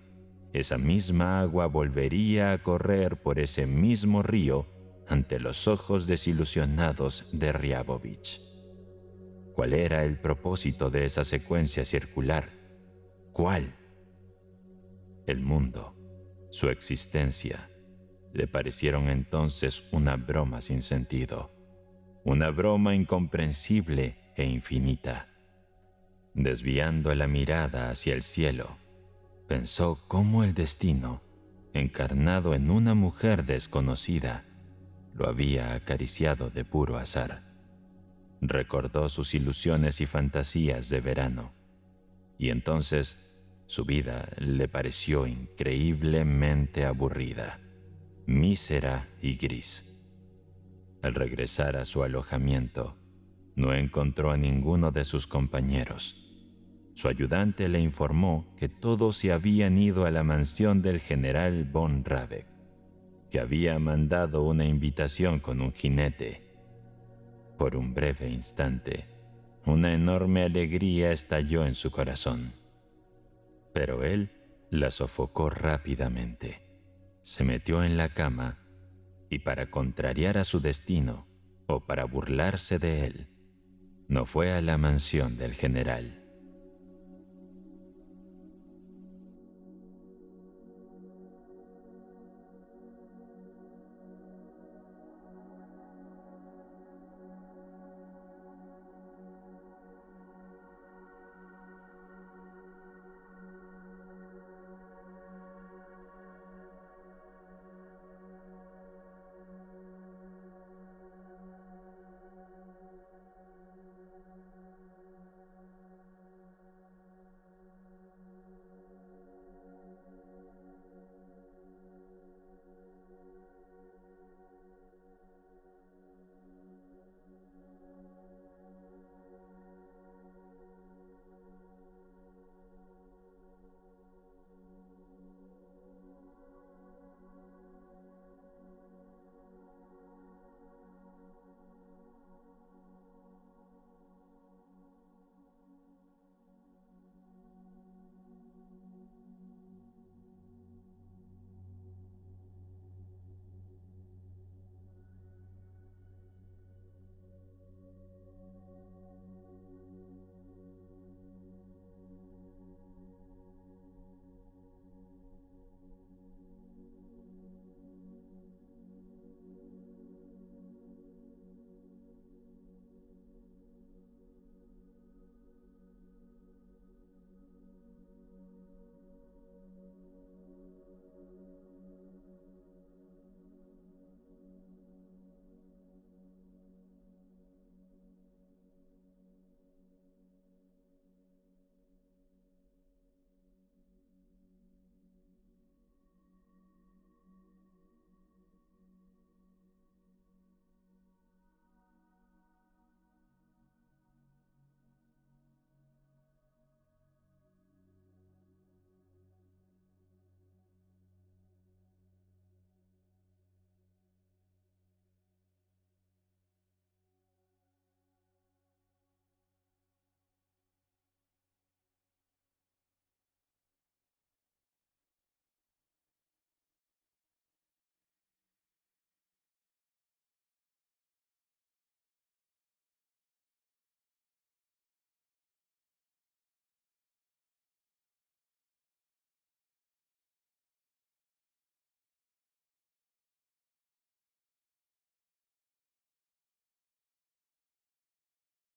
esa misma agua volvería a correr por ese mismo río ante los ojos desilusionados de Ryabovich. ¿Cuál era el propósito de esa secuencia circular? ¿Cuál? El mundo, su existencia, le parecieron entonces una broma sin sentido, una broma incomprensible e infinita. Desviando la mirada hacia el cielo, pensó cómo el destino, encarnado en una mujer desconocida, lo había acariciado de puro azar. Recordó sus ilusiones y fantasías de verano, y entonces su vida le pareció increíblemente aburrida, mísera y gris. Al regresar a su alojamiento, no encontró a ninguno de sus compañeros. Su ayudante le informó que todos se habían ido a la mansión del general von Rabeck, que había mandado una invitación con un jinete. Por un breve instante, una enorme alegría estalló en su corazón. Pero él la sofocó rápidamente. Se metió en la cama y, para contrariar a su destino o para burlarse de él, no fue a la mansión del general.